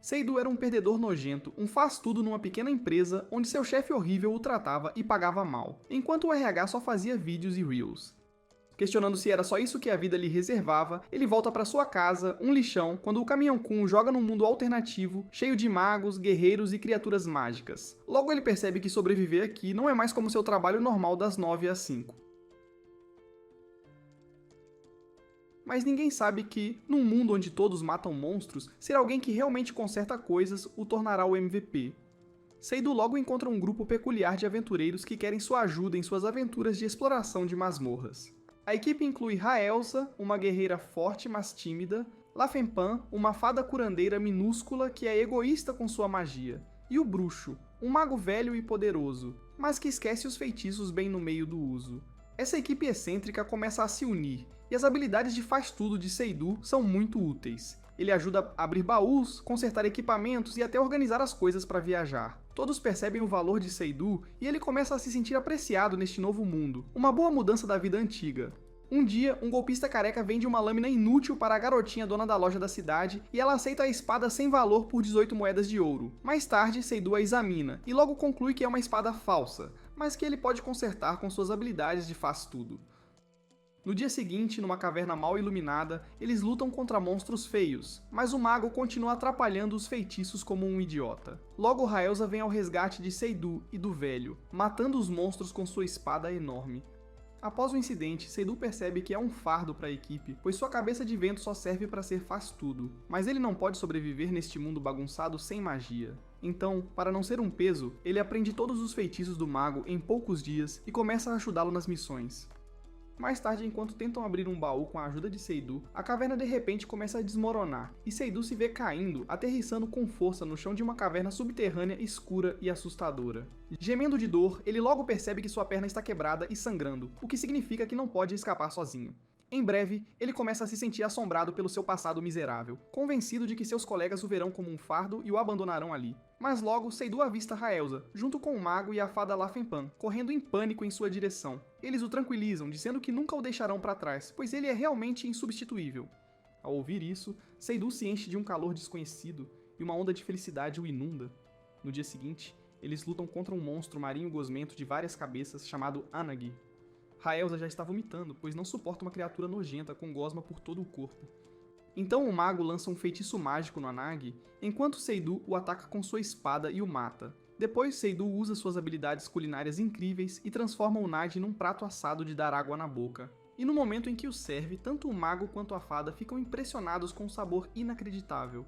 Seidu era um perdedor nojento, um faz-tudo numa pequena empresa onde seu chefe horrível o tratava e pagava mal, enquanto o RH só fazia vídeos e reels. Questionando se era só isso que a vida lhe reservava, ele volta para sua casa, um lixão, quando o Caminhão Kun o joga num mundo alternativo, cheio de magos, guerreiros e criaturas mágicas. Logo ele percebe que sobreviver aqui não é mais como seu trabalho normal das 9 às 5. Mas ninguém sabe que, num mundo onde todos matam monstros, ser alguém que realmente conserta coisas o tornará o MVP. Seidu logo encontra um grupo peculiar de aventureiros que querem sua ajuda em suas aventuras de exploração de masmorras. A equipe inclui Raelza, uma guerreira forte mas tímida, Lafenpan, uma fada curandeira minúscula que é egoísta com sua magia, e o Bruxo, um mago velho e poderoso, mas que esquece os feitiços bem no meio do uso. Essa equipe excêntrica começa a se unir, e as habilidades de faz-tudo de Seidu são muito úteis. Ele ajuda a abrir baús, consertar equipamentos e até organizar as coisas para viajar. Todos percebem o valor de Seidu e ele começa a se sentir apreciado neste novo mundo, uma boa mudança da vida antiga. Um dia, um golpista careca vende uma lâmina inútil para a garotinha dona da loja da cidade e ela aceita a espada sem valor por 18 moedas de ouro. Mais tarde, Seidu a examina e logo conclui que é uma espada falsa, mas que ele pode consertar com suas habilidades de faz-tudo. No dia seguinte, numa caverna mal iluminada, eles lutam contra monstros feios, mas o mago continua atrapalhando os feitiços como um idiota. Logo Raelza vem ao resgate de Seidu e do velho, matando os monstros com sua espada enorme. Após o incidente, Seidu percebe que é um fardo para a equipe, pois sua cabeça de vento só serve para ser faz-tudo, mas ele não pode sobreviver neste mundo bagunçado sem magia. Então, para não ser um peso, ele aprende todos os feitiços do mago em poucos dias e começa a ajudá-lo nas missões. Mais tarde, enquanto tentam abrir um baú com a ajuda de Seidu, a caverna de repente começa a desmoronar, e Seidu se vê caindo, aterrissando com força no chão de uma caverna subterrânea escura e assustadora. Gemendo de dor, ele logo percebe que sua perna está quebrada e sangrando, o que significa que não pode escapar sozinho. Em breve, ele começa a se sentir assombrado pelo seu passado miserável, convencido de que seus colegas o verão como um fardo e o abandonarão ali. Mas logo, Seidu avista Raelza, junto com o mago e a fada Lafenpan, correndo em pânico em sua direção. Eles o tranquilizam, dizendo que nunca o deixarão para trás, pois ele é realmente insubstituível. Ao ouvir isso, Seidu se enche de um calor desconhecido e uma onda de felicidade o inunda. No dia seguinte, eles lutam contra um monstro marinho gosmento de várias cabeças chamado Anagi. Raelza já está vomitando, pois não suporta uma criatura nojenta com gosma por todo o corpo. Então o mago lança um feitiço mágico no Anagi, enquanto Seidu o ataca com sua espada e o mata. Depois, Seidu usa suas habilidades culinárias incríveis e transforma o Nagi num prato assado de dar água na boca. E no momento em que o serve, tanto o mago quanto a fada ficam impressionados com o sabor inacreditável.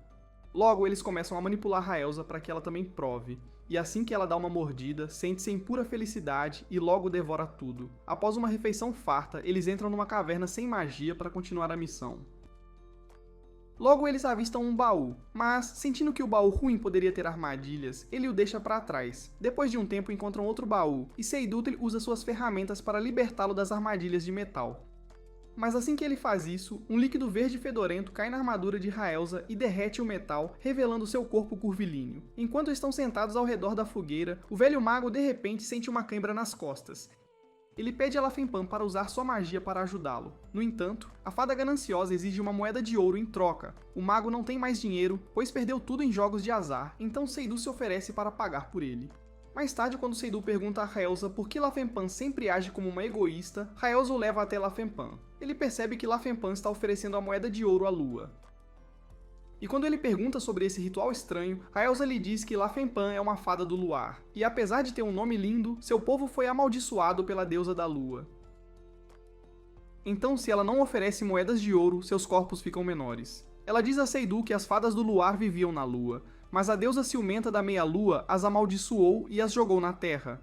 Logo, eles começam a manipular Raelza para que ela também prove, e assim que ela dá uma mordida, sente-se em pura felicidade e logo devora tudo. Após uma refeição farta, eles entram numa caverna sem magia para continuar a missão. Logo eles avistam um baú, mas, sentindo que o baú ruim poderia ter armadilhas, ele o deixa para trás. Depois de um tempo encontram outro baú, e Seidu usa suas ferramentas para libertá-lo das armadilhas de metal. Mas assim que ele faz isso, um líquido verde fedorento cai na armadura de Raelza e derrete o metal, revelando seu corpo curvilíneo. Enquanto estão sentados ao redor da fogueira, o velho mago de repente sente uma cãibra nas costas. Ele pede a Lafenpan para usar sua magia para ajudá-lo. No entanto, a fada gananciosa exige uma moeda de ouro em troca. O mago não tem mais dinheiro, pois perdeu tudo em jogos de azar, então Seidu se oferece para pagar por ele. Mais tarde, quando Seidu pergunta a Raelza por que Lafenpan sempre age como uma egoísta, Raelza o leva até Lafenpan. Ele percebe que Lafenpan está oferecendo a moeda de ouro à lua. E quando ele pergunta sobre esse ritual estranho, Raelza lhe diz que Lafenpan é uma fada do luar, e apesar de ter um nome lindo, seu povo foi amaldiçoado pela deusa da lua. Então, se ela não oferece moedas de ouro, seus corpos ficam menores. Ela diz a Seidu que as fadas do luar viviam na lua, mas a deusa ciumenta da meia-lua as amaldiçoou e as jogou na terra.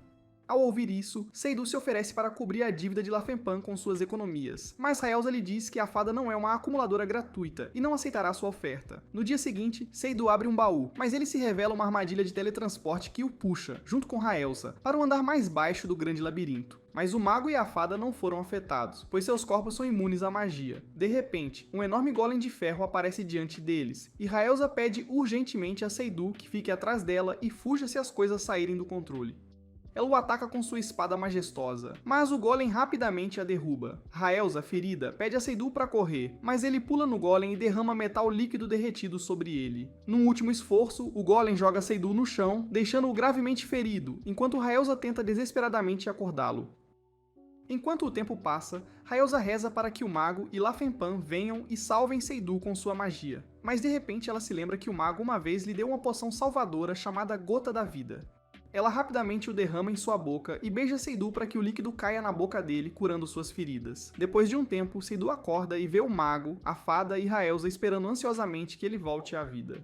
Ao ouvir isso, Seidu se oferece para cobrir a dívida de Lafenpan com suas economias, mas Raelza lhe diz que a fada não é uma acumuladora gratuita e não aceitará sua oferta. No dia seguinte, Seidu abre um baú, mas ele se revela uma armadilha de teletransporte que o puxa, junto com Raelza, para o andar mais baixo do grande labirinto. Mas o mago e a fada não foram afetados, pois seus corpos são imunes à magia. De repente, um enorme golem de ferro aparece diante deles, e Raelza pede urgentemente a Seidu que fique atrás dela e fuja se as coisas saírem do controle. Ela o ataca com sua espada majestosa, mas o Golem rapidamente a derruba. Raelza, ferida, pede a Seydoux para correr, mas ele pula no Golem e derrama metal líquido derretido sobre ele. Num último esforço, o Golem joga Seydoux no chão, deixando-o gravemente ferido, enquanto Raelza tenta desesperadamente acordá-lo. Enquanto o tempo passa, Raelza reza para que o mago e La Fenpan venham e salvem Seydoux com sua magia. Mas de repente ela se lembra que o mago uma vez lhe deu uma poção salvadora chamada Gota da Vida. Ela rapidamente o derrama em sua boca e beija Seydoux para que o líquido caia na boca dele, curando suas feridas. Depois de um tempo, Seydoux acorda e vê o mago, a fada e Raelza esperando ansiosamente que ele volte à vida.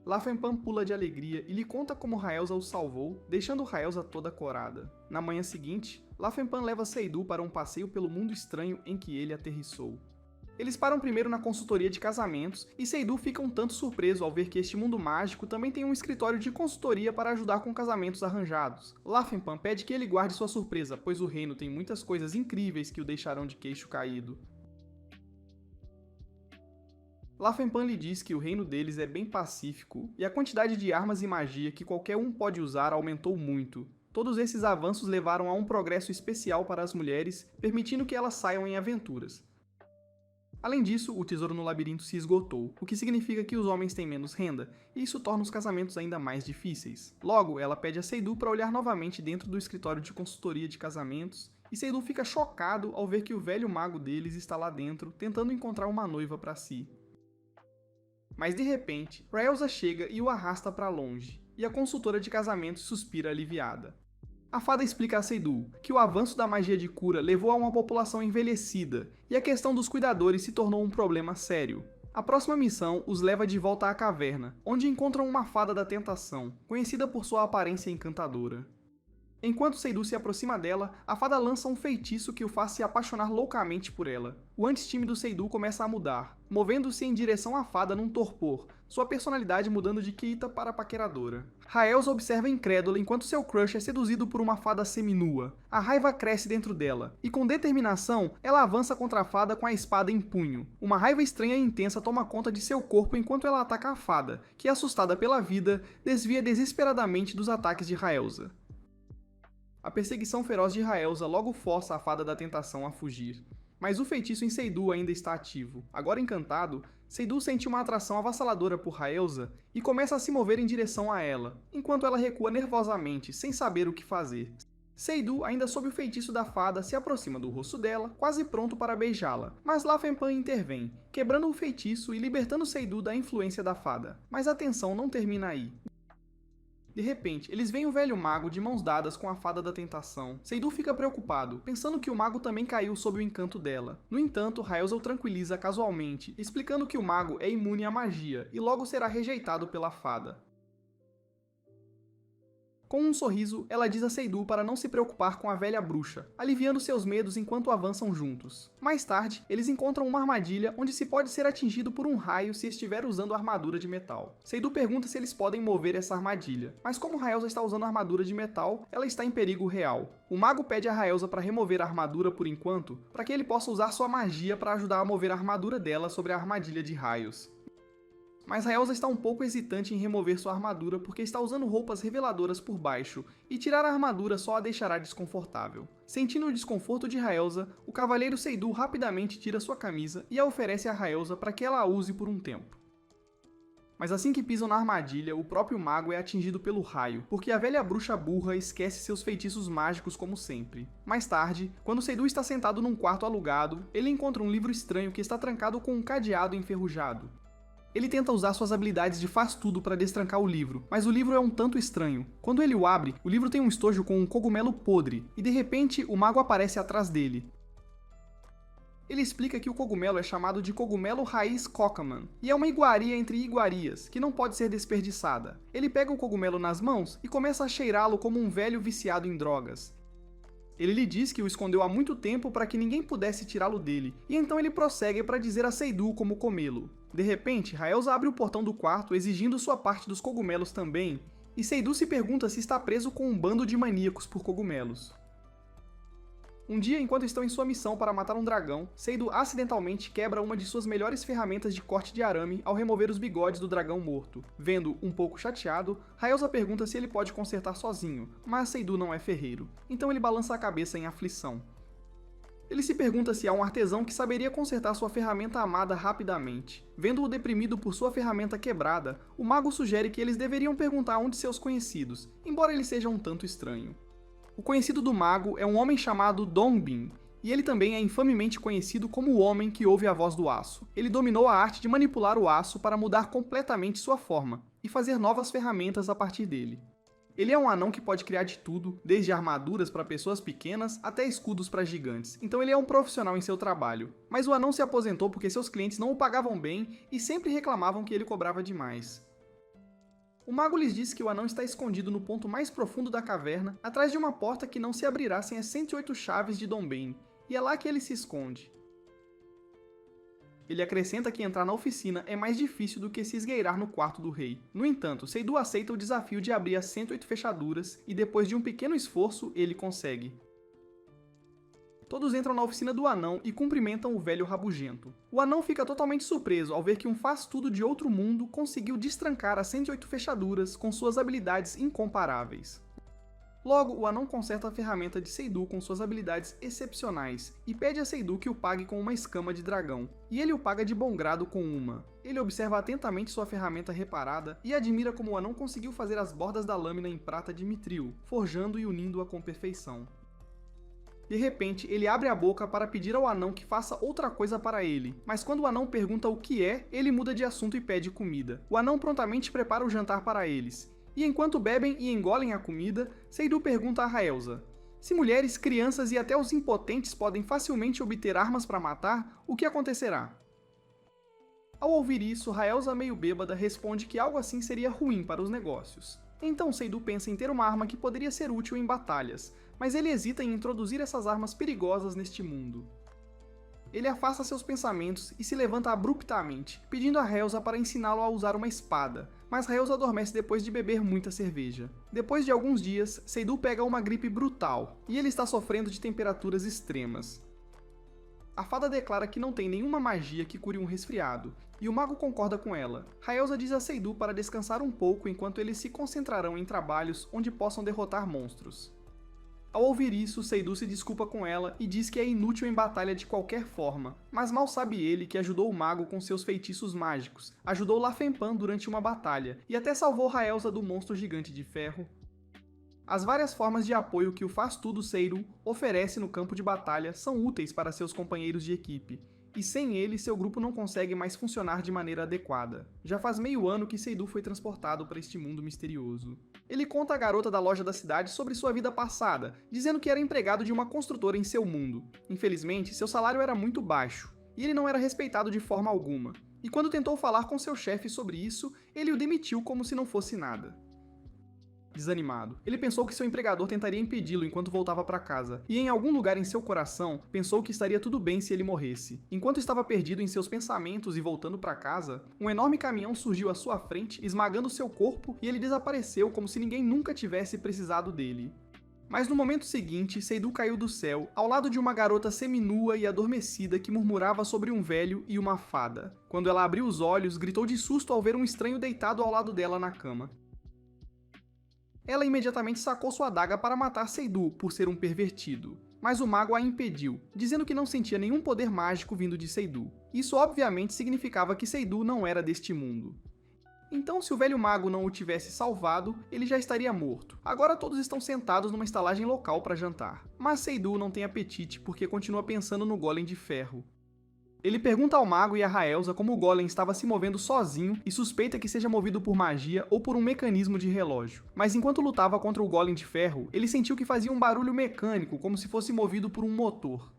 La Fenpan pula de alegria e lhe conta como Raelza o salvou, deixando Raelza toda corada. Na manhã seguinte, La Fenpan leva Seydoux para um passeio pelo mundo estranho em que ele aterrissou. Eles param primeiro na consultoria de casamentos, e Seydoux fica um tanto surpreso ao ver que este mundo mágico também tem um escritório de consultoria para ajudar com casamentos arranjados. La Fenpan pede que ele guarde sua surpresa, pois o reino tem muitas coisas incríveis que o deixarão de queixo caído. La Fenpan lhe diz que o reino deles é bem pacífico, e a quantidade de armas e magia que qualquer um pode usar aumentou muito. Todos esses avanços levaram a um progresso especial para as mulheres, permitindo que elas saiam em aventuras. Além disso, o tesouro no labirinto se esgotou, o que significa que os homens têm menos renda, e isso torna os casamentos ainda mais difíceis. Logo, ela pede a Seydoux para olhar novamente dentro do escritório de consultoria de casamentos, e Seydoux fica chocado ao ver que o velho mago deles está lá dentro, tentando encontrar uma noiva para si. Mas de repente, Raelza chega e o arrasta para longe, e a consultora de casamentos suspira aliviada. A fada explica a Seydoux que o avanço da magia de cura levou a uma população envelhecida, e a questão dos cuidadores se tornou um problema sério. A próxima missão os leva de volta à caverna, onde encontram uma fada da tentação, conhecida por sua aparência encantadora. Enquanto Seydoux se aproxima dela, a fada lança um feitiço que o faz se apaixonar loucamente por ela. O antes tímido Seydoux começa a mudar, movendo-se em direção à fada num torpor, sua personalidade mudando de quieta para paqueradora. Raelza observa incrédula enquanto seu crush é seduzido por uma fada seminua. A raiva cresce dentro dela, e com determinação, ela avança contra a fada com a espada em punho. Uma raiva estranha e intensa toma conta de seu corpo enquanto ela ataca a fada, que, assustada pela vida, desvia desesperadamente dos ataques de Raelza. A perseguição feroz de Raelza logo força a fada da tentação a fugir. Mas o feitiço em Seydoux ainda está ativo. Agora encantado, Seydoux sente uma atração avassaladora por Raelza e começa a se mover em direção a ela, enquanto ela recua nervosamente, sem saber o que fazer. Seydoux, ainda sob o feitiço da fada, se aproxima do rosto dela, quase pronto para beijá-la, mas La Fenpan intervém, quebrando o feitiço e libertando Seydoux da influência da fada. Mas a tensão não termina aí. De repente, eles veem o velho mago de mãos dadas com a fada da tentação. Seydoux fica preocupado, pensando que o mago também caiu sob o encanto dela. No entanto, Raelza o tranquiliza casualmente, explicando que o mago é imune à magia e logo será rejeitado pela fada. Com um sorriso, ela diz a Seydoux para não se preocupar com a velha bruxa, aliviando seus medos enquanto avançam juntos. Mais tarde, eles encontram uma armadilha onde se pode ser atingido por um raio se estiver usando armadura de metal. Seydoux pergunta se eles podem mover essa armadilha, mas como Raelza está usando armadura de metal, ela está em perigo real. O mago pede a Raelza para remover a armadura por enquanto, para que ele possa usar sua magia para ajudar a mover a armadura dela sobre a armadilha de raios. Mas Raelza está um pouco hesitante em remover sua armadura porque está usando roupas reveladoras por baixo, e tirar a armadura só a deixará desconfortável. Sentindo o desconforto de Raelza, o cavaleiro Seydoux rapidamente tira sua camisa e a oferece a Raelza para que ela a use por um tempo. Mas assim que pisam na armadilha, o próprio mago é atingido pelo raio, porque a velha bruxa burra esquece seus feitiços mágicos como sempre. Mais tarde, quando Seydoux está sentado num quarto alugado, ele encontra um livro estranho que está trancado com um cadeado enferrujado. Ele tenta usar suas habilidades de faz-tudo para destrancar o livro, mas o livro é um tanto estranho. Quando ele o abre, o livro tem um estojo com um cogumelo podre, e de repente o mago aparece atrás dele. Ele explica que o cogumelo é chamado de cogumelo raiz Cocaman, e é uma iguaria entre iguarias, que não pode ser desperdiçada. Ele pega o cogumelo nas mãos e começa a cheirá-lo como um velho viciado em drogas. Ele lhe diz que o escondeu há muito tempo para que ninguém pudesse tirá-lo dele, e então ele prossegue para dizer a Seydoux como comê-lo. De repente, Raelza abre o portão do quarto exigindo sua parte dos cogumelos também, e Seydoux se pergunta se está preso com um bando de maníacos por cogumelos. Um dia, enquanto estão em sua missão para matar um dragão, Seidu acidentalmente quebra uma de suas melhores ferramentas de corte de arame ao remover os bigodes do dragão morto. Vendo um pouco chateado, Raelza pergunta se ele pode consertar sozinho, mas Seidu não é ferreiro, então ele balança a cabeça em aflição. Ele se pergunta se há um artesão que saberia consertar sua ferramenta amada rapidamente. Vendo-o deprimido por sua ferramenta quebrada, o mago sugere que eles deveriam perguntar a um de seus conhecidos, embora ele seja um tanto estranho. O conhecido do mago é um homem chamado Dongbin, e ele também é infamemente conhecido como o homem que ouve a voz do aço. Ele dominou a arte de manipular o aço para mudar completamente sua forma, e fazer novas ferramentas a partir dele. Ele é um anão que pode criar de tudo, desde armaduras para pessoas pequenas até escudos para gigantes, então ele é um profissional em seu trabalho. Mas o anão se aposentou porque seus clientes não o pagavam bem e sempre reclamavam que ele cobrava demais. O mago lhes diz que o anão está escondido no ponto mais profundo da caverna, atrás de uma porta que não se abrirá sem as 108 chaves de Dongbane, e é lá que ele se esconde. Ele acrescenta que entrar na oficina é mais difícil do que se esgueirar no quarto do rei. No entanto, Seidu aceita o desafio de abrir as 108 fechaduras, e depois de um pequeno esforço, ele consegue. Todos entram na oficina do anão e cumprimentam o velho rabugento. O anão fica totalmente surpreso ao ver que um faz-tudo de outro mundo conseguiu destrancar as 108 fechaduras com suas habilidades incomparáveis. Logo, o anão conserta a ferramenta de Seidu com suas habilidades excepcionais e pede a Seidu que o pague com uma escama de dragão, e ele o paga de bom grado com uma. Ele observa atentamente sua ferramenta reparada e admira como o anão conseguiu fazer as bordas da lâmina em prata de mitril, forjando e unindo-a com perfeição. De repente, ele abre a boca para pedir ao anão que faça outra coisa para ele, mas quando o anão pergunta o que é, ele muda de assunto e pede comida. O anão prontamente prepara o jantar para eles, e enquanto bebem e engolem a comida, Seidu pergunta a Raelza: se mulheres, crianças e até os impotentes podem facilmente obter armas para matar, o que acontecerá? Ao ouvir isso, Raelza, meio bêbada, responde que algo assim seria ruim para os negócios. Então Seidu pensa em ter uma arma que poderia ser útil em batalhas, mas ele hesita em introduzir essas armas perigosas neste mundo. Ele afasta seus pensamentos e se levanta abruptamente, pedindo a Raelza para ensiná-lo a usar uma espada, mas Raelza adormece depois de beber muita cerveja. Depois de alguns dias, Seidu pega uma gripe brutal, e ele está sofrendo de temperaturas extremas. A fada declara que não tem nenhuma magia que cure um resfriado, e o mago concorda com ela. Raelza diz a Seidu para descansar um pouco enquanto eles se concentrarão em trabalhos onde possam derrotar monstros. Ao ouvir isso, Seidu se desculpa com ela e diz que é inútil em batalha de qualquer forma, mas mal sabe ele que ajudou o mago com seus feitiços mágicos, ajudou Lafenpan durante uma batalha e até salvou Raelza do monstro gigante de ferro. As várias formas de apoio que o faz-tudo Seidu oferece no campo de batalha são úteis para seus companheiros de equipe, e sem ele seu grupo não consegue mais funcionar de maneira adequada. Já faz meio ano que Seidu foi transportado para este mundo misterioso. Ele conta à garota da loja da cidade sobre sua vida passada, dizendo que era empregado de uma construtora em seu mundo. Infelizmente, seu salário era muito baixo, e ele não era respeitado de forma alguma. E quando tentou falar com seu chefe sobre isso, ele o demitiu como se não fosse nada. Desanimado, ele pensou que seu empregador tentaria impedi-lo enquanto voltava para casa, e em algum lugar em seu coração, pensou que estaria tudo bem se ele morresse. Enquanto estava perdido em seus pensamentos e voltando para casa, um enorme caminhão surgiu à sua frente, esmagando seu corpo, e ele desapareceu como se ninguém nunca tivesse precisado dele. Mas no momento seguinte, Seidu caiu do céu, ao lado de uma garota seminua e adormecida que murmurava sobre um velho e uma fada. Quando ela abriu os olhos, gritou de susto ao ver um estranho deitado ao lado dela na cama. Ela imediatamente sacou sua adaga para matar Seidu por ser um pervertido, mas o mago a impediu, dizendo que não sentia nenhum poder mágico vindo de Seidu. Isso obviamente significava que Seidu não era deste mundo. Então, se o velho mago não o tivesse salvado, ele já estaria morto. Agora todos estão sentados numa estalagem local para jantar, mas Seidu não tem apetite porque continua pensando no golem de ferro. Ele pergunta ao mago e a Raelza como o golem estava se movendo sozinho e suspeita que seja movido por magia ou por um mecanismo de relógio. Mas enquanto lutava contra o golem de ferro, ele sentiu que fazia um barulho mecânico, como se fosse movido por um motor.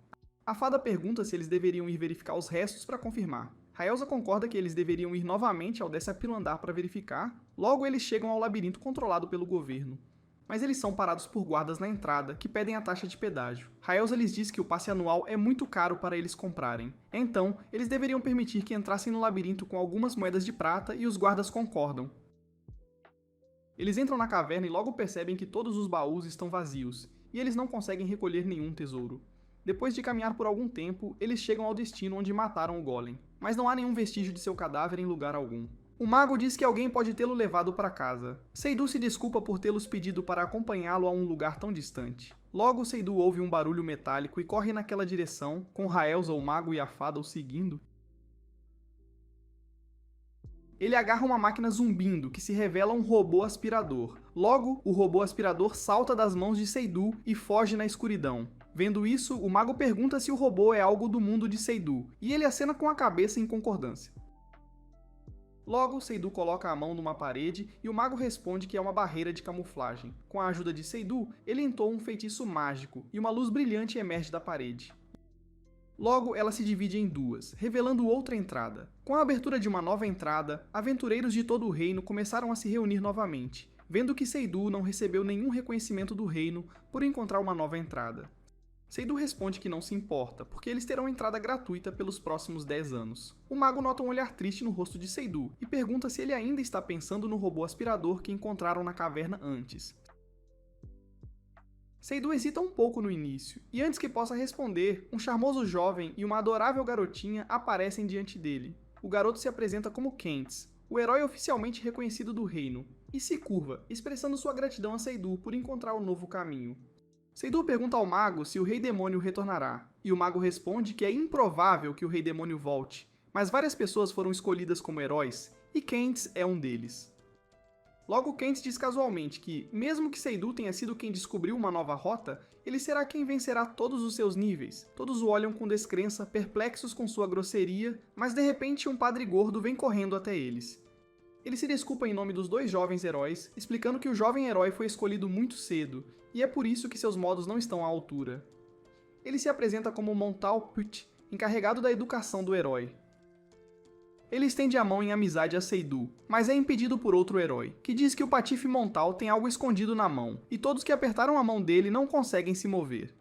A fada pergunta se eles deveriam ir verificar os restos para confirmar. Raelza concorda que eles deveriam ir novamente ao 10º andar para verificar, logo eles chegam ao labirinto controlado pelo governo. Mas eles são parados por guardas na entrada, que pedem a taxa de pedágio. Raelza lhes diz que o passe anual é muito caro para eles comprarem. Então, eles deveriam permitir que entrassem no labirinto com algumas moedas de prata e os guardas concordam. Eles entram na caverna e logo percebem que todos os baús estão vazios, e eles não conseguem recolher nenhum tesouro. Depois de caminhar por algum tempo, eles chegam ao destino onde mataram o Golem, mas não há nenhum vestígio de seu cadáver em lugar algum. O mago diz que alguém pode tê-lo levado para casa. Seydu se desculpa por tê-los pedido para acompanhá-lo a um lugar tão distante. Logo, Seydu ouve um barulho metálico e corre naquela direção, com Raelza, o mago e a fada o seguindo. Ele agarra uma máquina zumbindo, que se revela um robô aspirador. Logo, o robô aspirador salta das mãos de Seydu e foge na escuridão. Vendo isso, o mago pergunta se o robô é algo do mundo de Seydu, e ele acena com a cabeça em concordância. Logo, Seydu coloca a mão numa parede e o mago responde que é uma barreira de camuflagem. Com a ajuda de Seydu, ele entoa um feitiço mágico e uma luz brilhante emerge da parede. Logo, ela se divide em duas, revelando outra entrada. Com a abertura de uma nova entrada, aventureiros de todo o reino começaram a se reunir novamente, vendo que Seydu não recebeu nenhum reconhecimento do reino por encontrar uma nova entrada. Seydu responde que não se importa, porque eles terão entrada gratuita pelos próximos 10 anos. O mago nota um olhar triste no rosto de Seydu e pergunta se ele ainda está pensando no robô aspirador que encontraram na caverna antes. Seydu hesita um pouco no início, e antes que possa responder, um charmoso jovem e uma adorável garotinha aparecem diante dele. O garoto se apresenta como Kentz, o herói oficialmente reconhecido do reino, e se curva, expressando sua gratidão a Seydu por encontrar o novo caminho. Seydu pergunta ao mago se o Rei Demônio retornará, e o mago responde que é improvável que o Rei Demônio volte, mas várias pessoas foram escolhidas como heróis, e Kentz é um deles. Logo, Kentz diz casualmente que, mesmo que Seydu tenha sido quem descobriu uma nova rota, ele será quem vencerá todos os seus níveis. Todos o olham com descrença, perplexos com sua grosseria, mas de repente um padre gordo vem correndo até eles. Ele se desculpa em nome dos dois jovens heróis, explicando que o jovem herói foi escolhido muito cedo, e é por isso que seus modos não estão à altura. Ele se apresenta como Montal Put, encarregado da educação do herói. Ele estende a mão em amizade a Seydu, mas é impedido por outro herói, que diz que o Patife Montal tem algo escondido na mão, e todos que apertaram a mão dele não conseguem se mover.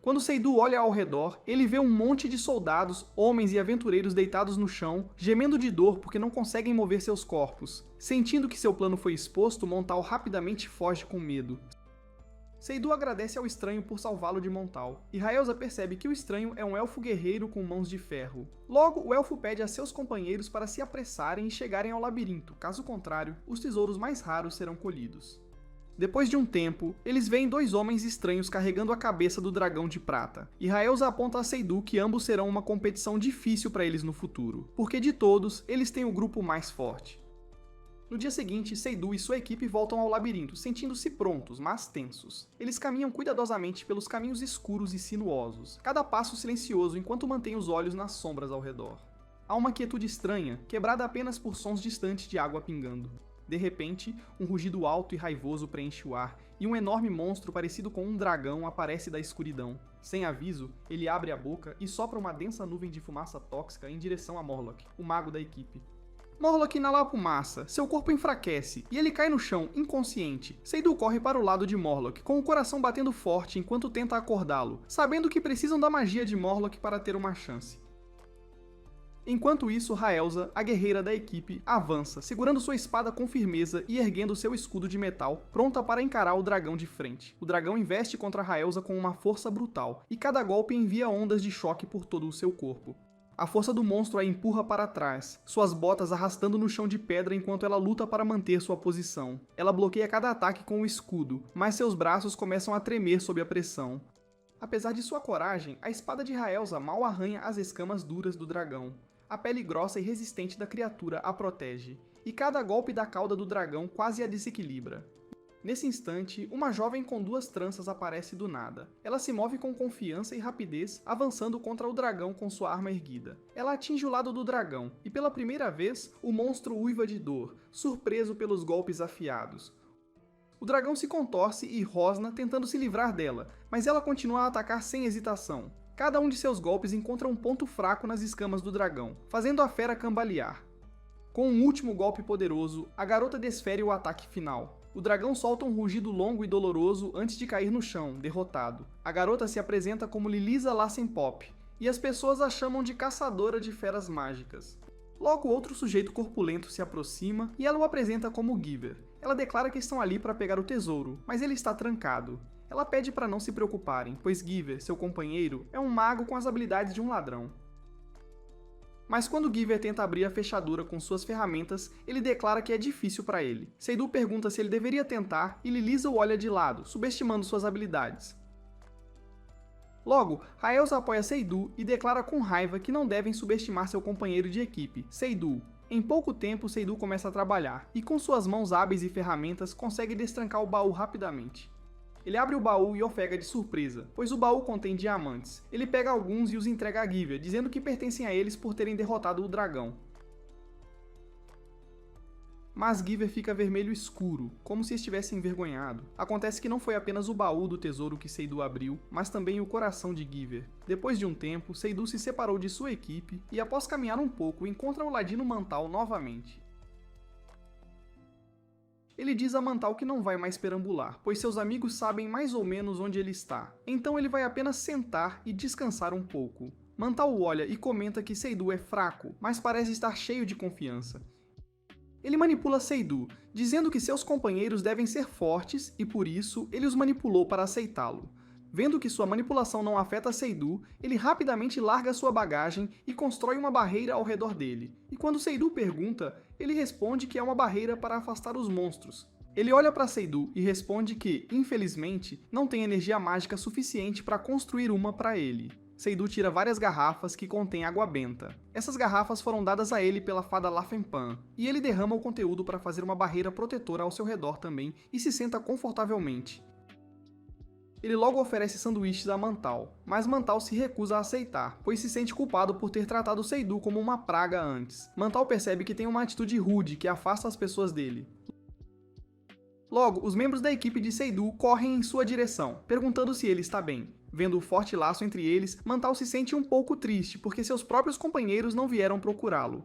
Quando Seydu olha ao redor, ele vê um monte de soldados, homens e aventureiros deitados no chão, gemendo de dor porque não conseguem mover seus corpos. Sentindo que seu plano foi exposto, Montal rapidamente foge com medo. Seydu agradece ao estranho por salvá-lo de Montal, e Raelza percebe que o estranho é um elfo guerreiro com mãos de ferro. Logo, o elfo pede a seus companheiros para se apressarem e chegarem ao labirinto, caso contrário, os tesouros mais raros serão colhidos. Depois de um tempo, eles veem dois homens estranhos carregando a cabeça do dragão de prata, e Raelza aponta a Seydu que ambos serão uma competição difícil para eles no futuro, porque de todos, eles têm o grupo mais forte. No dia seguinte, Seydu e sua equipe voltam ao labirinto, sentindo-se prontos, mas tensos. Eles caminham cuidadosamente pelos caminhos escuros e sinuosos, cada passo silencioso enquanto mantêm os olhos nas sombras ao redor. Há uma quietude estranha, quebrada apenas por sons distantes de água pingando. De repente, um rugido alto e raivoso preenche o ar, e um enorme monstro parecido com um dragão aparece da escuridão. Sem aviso, ele abre a boca e sopra uma densa nuvem de fumaça tóxica em direção a Morlock, o mago da equipe. Morlock inala a fumaça, seu corpo enfraquece, e ele cai no chão, inconsciente. Seydu corre para o lado de Morlock, com o coração batendo forte enquanto tenta acordá-lo, sabendo que precisam da magia de Morlock para ter uma chance. Enquanto isso, Raelza, a guerreira da equipe, avança, segurando sua espada com firmeza e erguendo seu escudo de metal, pronta para encarar o dragão de frente. O dragão investe contra Raelza com uma força brutal, e cada golpe envia ondas de choque por todo o seu corpo. A força do monstro a empurra para trás, suas botas arrastando no chão de pedra enquanto ela luta para manter sua posição. Ela bloqueia cada ataque com o escudo, mas seus braços começam a tremer sob a pressão. Apesar de sua coragem, a espada de Raelza mal arranha as escamas duras do dragão. A pele grossa e resistente da criatura a protege, e cada golpe da cauda do dragão quase a desequilibra. Nesse instante, uma jovem com duas tranças aparece do nada. Ela se move com confiança e rapidez, avançando contra o dragão com sua arma erguida. Ela atinge o lado do dragão, e pela primeira vez, o monstro uiva de dor, surpreso pelos golpes afiados. O dragão se contorce e rosna tentando se livrar dela, mas ela continua a atacar sem hesitação. Cada um de seus golpes encontra um ponto fraco nas escamas do dragão, fazendo a fera cambalear. Com um último golpe poderoso, a garota desfere o ataque final. O dragão solta um rugido longo e doloroso antes de cair no chão, derrotado. A garota se apresenta como Lilisa Lassenpop, e as pessoas a chamam de caçadora de feras mágicas. Logo, outro sujeito corpulento se aproxima e ela o apresenta como Giver. Ela declara que estão ali para pegar o tesouro, mas ele está trancado. Ela pede para não se preocuparem, pois Giver, seu companheiro, é um mago com as habilidades de um ladrão. Mas quando Giver tenta abrir a fechadura com suas ferramentas, ele declara que é difícil para ele. Seydu pergunta se ele deveria tentar e Lilisa o olha de lado, subestimando suas habilidades. Logo, Raelza apoia Seydu e declara com raiva que não devem subestimar seu companheiro de equipe, Seydu. Em pouco tempo, Seydu começa a trabalhar, e com suas mãos hábeis e ferramentas consegue destrancar o baú rapidamente. Ele abre o baú e ofega de surpresa, pois o baú contém diamantes. Ele pega alguns e os entrega a Giver, dizendo que pertencem a eles por terem derrotado o dragão. Mas Giver fica vermelho escuro, como se estivesse envergonhado. Acontece que não foi apenas o baú do tesouro que Seydu abriu, mas também o coração de Giver. Depois de um tempo, Seydu se separou de sua equipe e, após caminhar um pouco, encontra o Ladino Mantal novamente. Ele diz a Mantal que não vai mais perambular, pois seus amigos sabem mais ou menos onde ele está. Então ele vai apenas sentar e descansar um pouco. Mantal o olha e comenta que Seydu é fraco, mas parece estar cheio de confiança. Ele manipula Seydu, dizendo que seus companheiros devem ser fortes e por isso ele os manipulou para aceitá-lo. Vendo que sua manipulação não afeta Seydu, ele rapidamente larga sua bagagem e constrói uma barreira ao redor dele. E quando Seydu pergunta, ele responde que é uma barreira para afastar os monstros. Ele olha para Seydu e responde que, infelizmente, não tem energia mágica suficiente para construir uma para ele. Seydu tira várias garrafas que contêm água benta. Essas garrafas foram dadas a ele pela fada Lafenpan, e ele derrama o conteúdo para fazer uma barreira protetora ao seu redor também e se senta confortavelmente. Ele logo oferece sanduíches a Mantal, mas Mantal se recusa a aceitar, pois se sente culpado por ter tratado Seydu como uma praga antes. Mantal percebe que tem uma atitude rude que afasta as pessoas dele. Logo, os membros da equipe de Seydu correm em sua direção, perguntando se ele está bem. Vendo o forte laço entre eles, Mantal se sente um pouco triste porque seus próprios companheiros não vieram procurá-lo.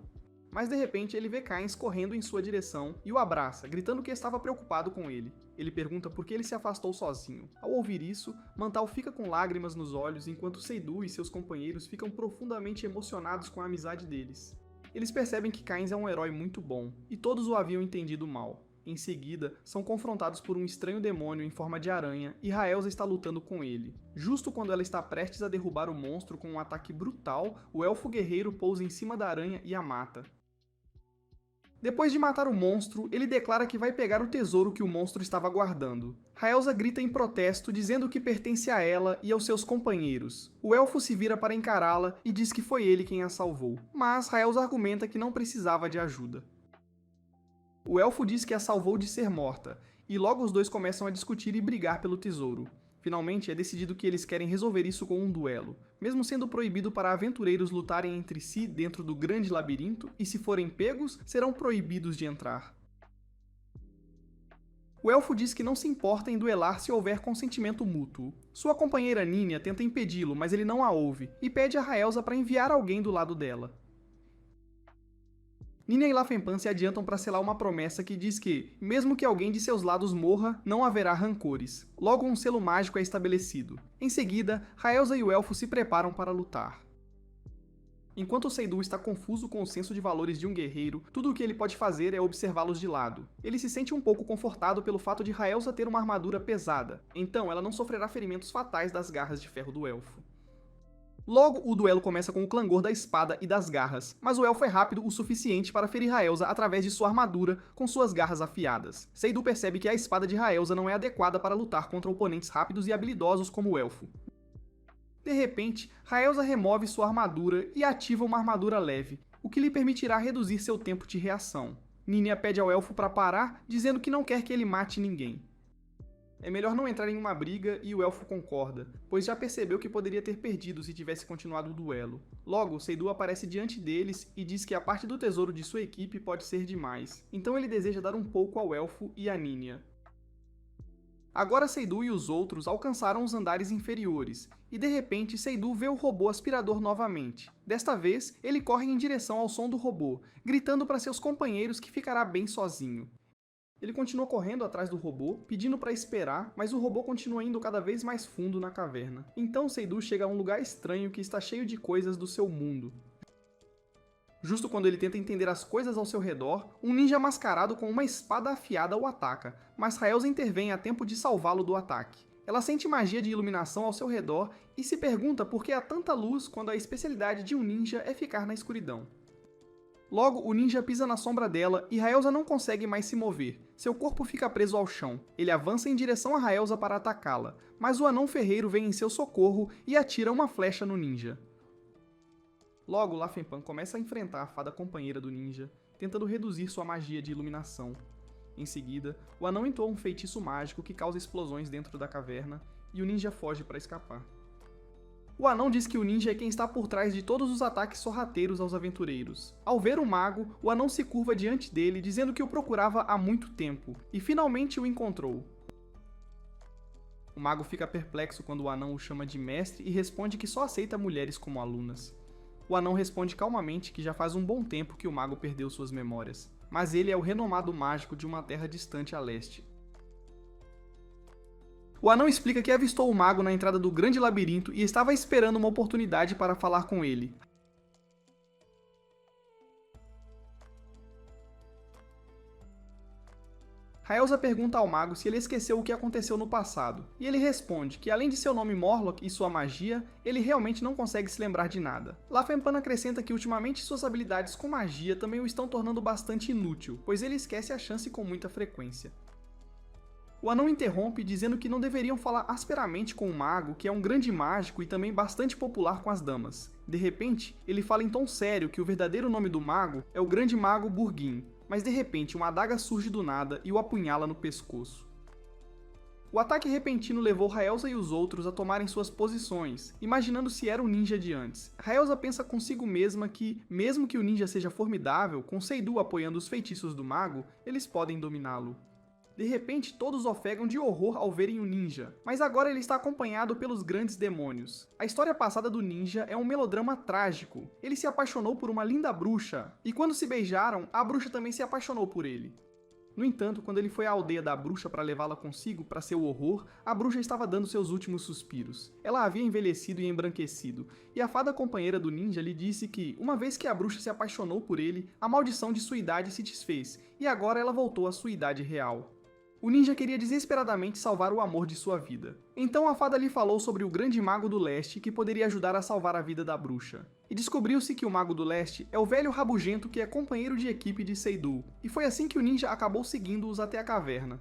Mas de repente ele vê Kynes correndo em sua direção e o abraça, gritando que estava preocupado com ele. Ele pergunta por que ele se afastou sozinho. Ao ouvir isso, Mantal fica com lágrimas nos olhos enquanto Seydu e seus companheiros ficam profundamente emocionados com a amizade deles. Eles percebem que Kynes é um herói muito bom, e todos o haviam entendido mal. Em seguida, são confrontados por um estranho demônio em forma de aranha e Raelza está lutando com ele. Justo quando ela está prestes a derrubar o monstro com um ataque brutal, o elfo guerreiro pousa em cima da aranha e a mata. Depois de matar o monstro, ele declara que vai pegar o tesouro que o monstro estava guardando. Raelza grita em protesto, dizendo que pertence a ela e aos seus companheiros. O elfo se vira para encará-la e diz que foi ele quem a salvou, mas Raelza argumenta que não precisava de ajuda. O elfo diz que a salvou de ser morta, e logo os dois começam a discutir e brigar pelo tesouro. Finalmente, é decidido que eles querem resolver isso com um duelo, mesmo sendo proibido para aventureiros lutarem entre si dentro do grande labirinto, e se forem pegos, serão proibidos de entrar. O elfo diz que não se importa em duelar se houver consentimento mútuo. Sua companheira Ninia tenta impedi-lo, mas ele não a ouve, e pede a Raelza para enviar alguém do lado dela. Ninia e Lafenpan se adiantam para selar uma promessa que diz que, mesmo que alguém de seus lados morra, não haverá rancores. Logo, um selo mágico é estabelecido. Em seguida, Raelza e o elfo se preparam para lutar. Enquanto Seydu está confuso com o senso de valores de um guerreiro, tudo o que ele pode fazer é observá-los de lado. Ele se sente um pouco confortado pelo fato de Raelza ter uma armadura pesada, então ela não sofrerá ferimentos fatais das garras de ferro do elfo. Logo, o duelo começa com o clangor da espada e das garras, mas o elfo é rápido o suficiente para ferir Raelza através de sua armadura com suas garras afiadas. Seydu percebe que a espada de Raelza não é adequada para lutar contra oponentes rápidos e habilidosos como o elfo. De repente, Raelza remove sua armadura e ativa uma armadura leve, o que lhe permitirá reduzir seu tempo de reação. Ninia pede ao elfo para parar, dizendo que não quer que ele mate ninguém. É melhor não entrar em uma briga e o elfo concorda, pois já percebeu que poderia ter perdido se tivesse continuado o duelo. Logo, Seydu aparece diante deles e diz que a parte do tesouro de sua equipe pode ser demais, então ele deseja dar um pouco ao elfo e a Ninia. Agora Seydu e os outros alcançaram os andares inferiores, e de repente Seydu vê o robô aspirador novamente. Desta vez, ele corre em direção ao som do robô, gritando para seus companheiros que ficará bem sozinho. Ele continua correndo atrás do robô, pedindo para esperar, mas o robô continua indo cada vez mais fundo na caverna. Então Seydu chega a um lugar estranho que está cheio de coisas do seu mundo. Justo quando ele tenta entender as coisas ao seu redor, um ninja mascarado com uma espada afiada o ataca, mas Raelza intervém a tempo de salvá-lo do ataque. Ela sente magia de iluminação ao seu redor e se pergunta por que há tanta luz quando a especialidade de um ninja é ficar na escuridão. Logo, o ninja pisa na sombra dela e Raelza não consegue mais se mover. Seu corpo fica preso ao chão. Ele avança em direção a Raelza para atacá-la, mas o anão ferreiro vem em seu socorro e atira uma flecha no ninja. Logo, Lafenpan começa a enfrentar a fada companheira do ninja, tentando reduzir sua magia de iluminação. Em seguida, o anão entoa um feitiço mágico que causa explosões dentro da caverna e o ninja foge para escapar. O anão diz que o ninja é quem está por trás de todos os ataques sorrateiros aos aventureiros. Ao ver o mago, o anão se curva diante dele, dizendo que o procurava há muito tempo, e finalmente o encontrou. O mago fica perplexo quando o anão o chama de mestre e responde que só aceita mulheres como alunas. O anão responde calmamente que já faz um bom tempo que o mago perdeu suas memórias, mas ele é o renomado mágico de uma terra distante a leste. O anão explica que avistou o mago na entrada do grande labirinto e estava esperando uma oportunidade para falar com ele. Raelza pergunta ao mago se ele esqueceu o que aconteceu no passado, e ele responde que além de seu nome Morlock e sua magia, ele realmente não consegue se lembrar de nada. Lafenpan acrescenta que ultimamente suas habilidades com magia também o estão tornando bastante inútil, pois ele esquece a chance com muita frequência. O anão interrompe dizendo que não deveriam falar asperamente com o mago, que é um grande mágico e também bastante popular com as damas. De repente, ele fala em tom sério que o verdadeiro nome do mago é o grande mago Burguin, mas de repente uma adaga surge do nada e o apunhala no pescoço. O ataque repentino levou Raelza e os outros a tomarem suas posições, imaginando se era o ninja de antes. Raelza pensa consigo mesma que, mesmo que o ninja seja formidável, com Seidu apoiando os feitiços do mago, eles podem dominá-lo. De repente, todos ofegam de horror ao verem o ninja, mas agora ele está acompanhado pelos grandes demônios. A história passada do ninja é um melodrama trágico. Ele se apaixonou por uma linda bruxa, e quando se beijaram, a bruxa também se apaixonou por ele. No entanto, quando ele foi à aldeia da bruxa para levá-la consigo para seu horror, a bruxa estava dando seus últimos suspiros. Ela havia envelhecido e embranquecido, e a fada companheira do ninja lhe disse que, uma vez que a bruxa se apaixonou por ele, a maldição de sua idade se desfez, e agora ela voltou à sua idade real. O ninja queria desesperadamente salvar o amor de sua vida. Então a fada lhe falou sobre o grande mago do leste que poderia ajudar a salvar a vida da bruxa. E descobriu-se que o mago do leste é o velho rabugento que é companheiro de equipe de Seidu, e foi assim que o ninja acabou seguindo-os até a caverna.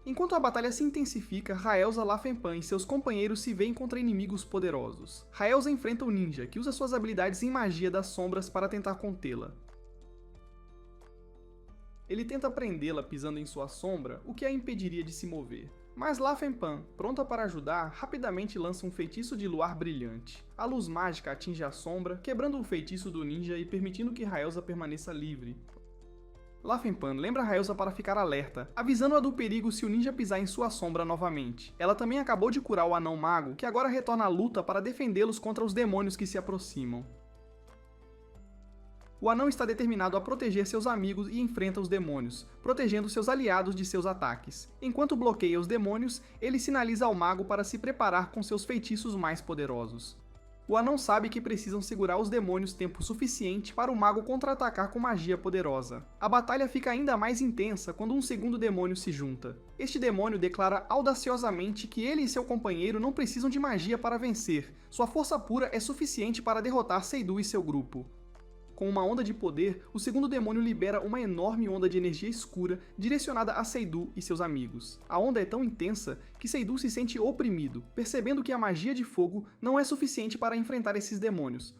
Enquanto a batalha se intensifica, Raelza, Lafenpan e seus companheiros se veem contra inimigos poderosos. Raelza enfrenta o ninja, que usa suas habilidades em magia das sombras para tentar contê-la. Ele tenta prendê-la pisando em sua sombra, o que a impediria de se mover. Mas Lafenpan, pronta para ajudar, rapidamente lança um feitiço de luar brilhante. A luz mágica atinge a sombra, quebrando o feitiço do ninja e permitindo que Raelza permaneça livre. Lafenpan lembra Raelza para ficar alerta, avisando-a do perigo se o ninja pisar em sua sombra novamente. Ela também acabou de curar o anão mago, que agora retorna à luta para defendê-los contra os demônios que se aproximam. O anão está determinado a proteger seus amigos e enfrenta os demônios, protegendo seus aliados de seus ataques. Enquanto bloqueia os demônios, ele sinaliza ao mago para se preparar com seus feitiços mais poderosos. O anão sabe que precisam segurar os demônios tempo suficiente para o mago contra-atacar com magia poderosa. A batalha fica ainda mais intensa quando um segundo demônio se junta. Este demônio declara audaciosamente que ele e seu companheiro não precisam de magia para vencer, sua força pura é suficiente para derrotar Seidu e seu grupo. Com uma onda de poder, o segundo demônio libera uma enorme onda de energia escura direcionada a Seidu e seus amigos. A onda é tão intensa que Seidu se sente oprimido, percebendo que a magia de fogo não é suficiente para enfrentar esses demônios.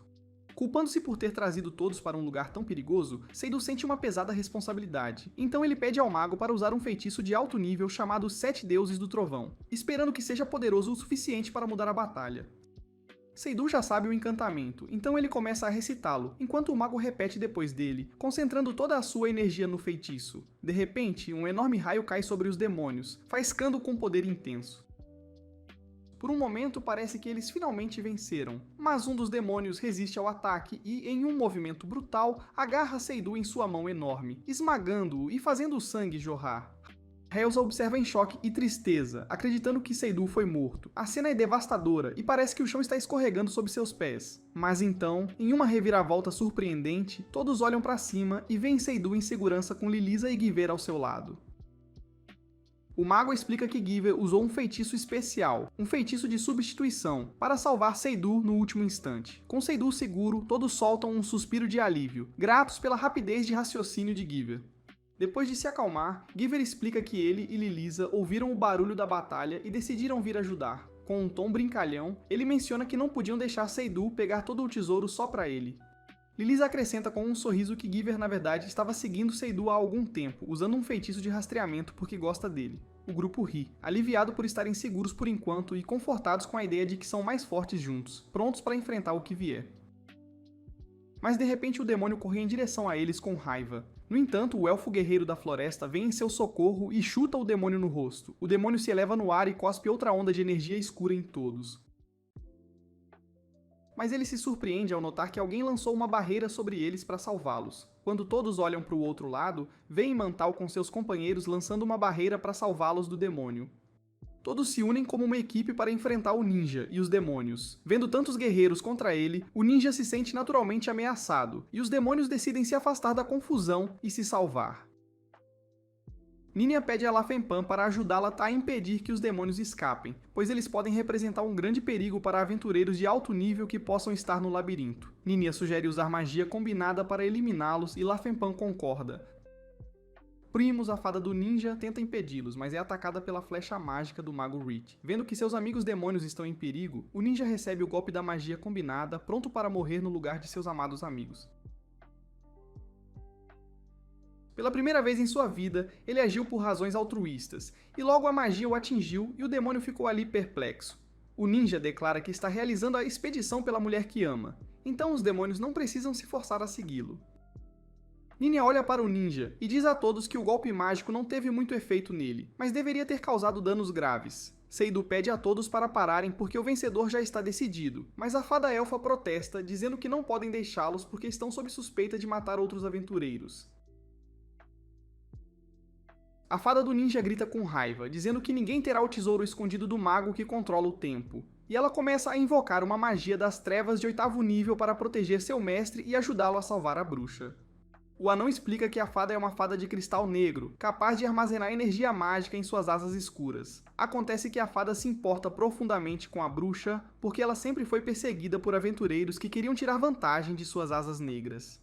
Culpando-se por ter trazido todos para um lugar tão perigoso, Seidu sente uma pesada responsabilidade. Então ele pede ao mago para usar um feitiço de alto nível chamado Sete Deuses do Trovão, esperando que seja poderoso o suficiente para mudar a batalha. Seidu já sabe o encantamento, então ele começa a recitá-lo, enquanto o mago repete depois dele, concentrando toda a sua energia no feitiço. De repente, um enorme raio cai sobre os demônios, faiscando com poder intenso. Por um momento parece que eles finalmente venceram, mas um dos demônios resiste ao ataque e, em um movimento brutal, agarra Seidu em sua mão enorme, esmagando-o e fazendo o sangue jorrar. Raelza observa em choque e tristeza, acreditando que Seidu foi morto. A cena é devastadora e parece que o chão está escorregando sob seus pés. Mas então, em uma reviravolta surpreendente, todos olham para cima e veem Seidu em segurança com Lilisa e Guiver ao seu lado. O mago explica que Giver usou um feitiço especial, um feitiço de substituição, para salvar Seydur no último instante. Com Seydur seguro, todos soltam um suspiro de alívio, gratos pela rapidez de raciocínio de Giver. Depois de se acalmar, Giver explica que ele e Lilisa ouviram o barulho da batalha e decidiram vir ajudar. Com um tom brincalhão, ele menciona que não podiam deixar Seydur pegar todo o tesouro só para ele. Lilisa acrescenta com um sorriso que Giver, na verdade, estava seguindo Seydur há algum tempo, usando um feitiço de rastreamento porque gosta dele. O grupo ri, aliviado por estarem seguros por enquanto e confortados com a ideia de que são mais fortes juntos, prontos para enfrentar o que vier. Mas de repente o demônio corre em direção a eles com raiva. No entanto, o elfo guerreiro da floresta vem em seu socorro e chuta o demônio no rosto. O demônio se eleva no ar e cospe outra onda de energia escura em todos. Mas ele se surpreende ao notar que alguém lançou uma barreira sobre eles para salvá-los. Quando todos olham para o outro lado, veem Mantal com seus companheiros lançando uma barreira para salvá-los do demônio. Todos se unem como uma equipe para enfrentar o ninja e os demônios. Vendo tantos guerreiros contra ele, o ninja se sente naturalmente ameaçado, e os demônios decidem se afastar da confusão e se salvar. Ninian pede a Lafenpan para ajudá-la a impedir que os demônios escapem, pois eles podem representar um grande perigo para aventureiros de alto nível que possam estar no labirinto. Ninian sugere usar magia combinada para eliminá-los e Lafenpan concorda. Primus, a fada do ninja, tenta impedi-los, mas é atacada pela flecha mágica do mago Reed. Vendo que seus amigos demônios estão em perigo, o ninja recebe o golpe da magia combinada, pronto para morrer no lugar de seus amados amigos. Pela primeira vez em sua vida, ele agiu por razões altruístas, e logo a magia o atingiu e o demônio ficou ali perplexo. O ninja declara que está realizando a expedição pela mulher que ama, então os demônios não precisam se forçar a segui-lo. Ninian olha para o ninja e diz a todos que o golpe mágico não teve muito efeito nele, mas deveria ter causado danos graves. Seydur pede a todos para pararem porque o vencedor já está decidido, mas a fada elfa protesta, dizendo que não podem deixá-los porque estão sob suspeita de matar outros aventureiros. A fada do ninja grita com raiva, dizendo que ninguém terá o tesouro escondido do mago que controla o tempo. E ela começa a invocar uma magia das trevas de 8º nível para proteger seu mestre e ajudá-lo a salvar a bruxa. O anão explica que a fada é uma fada de cristal negro, capaz de armazenar energia mágica em suas asas escuras. Acontece que a fada se importa profundamente com a bruxa, porque ela sempre foi perseguida por aventureiros que queriam tirar vantagem de suas asas negras.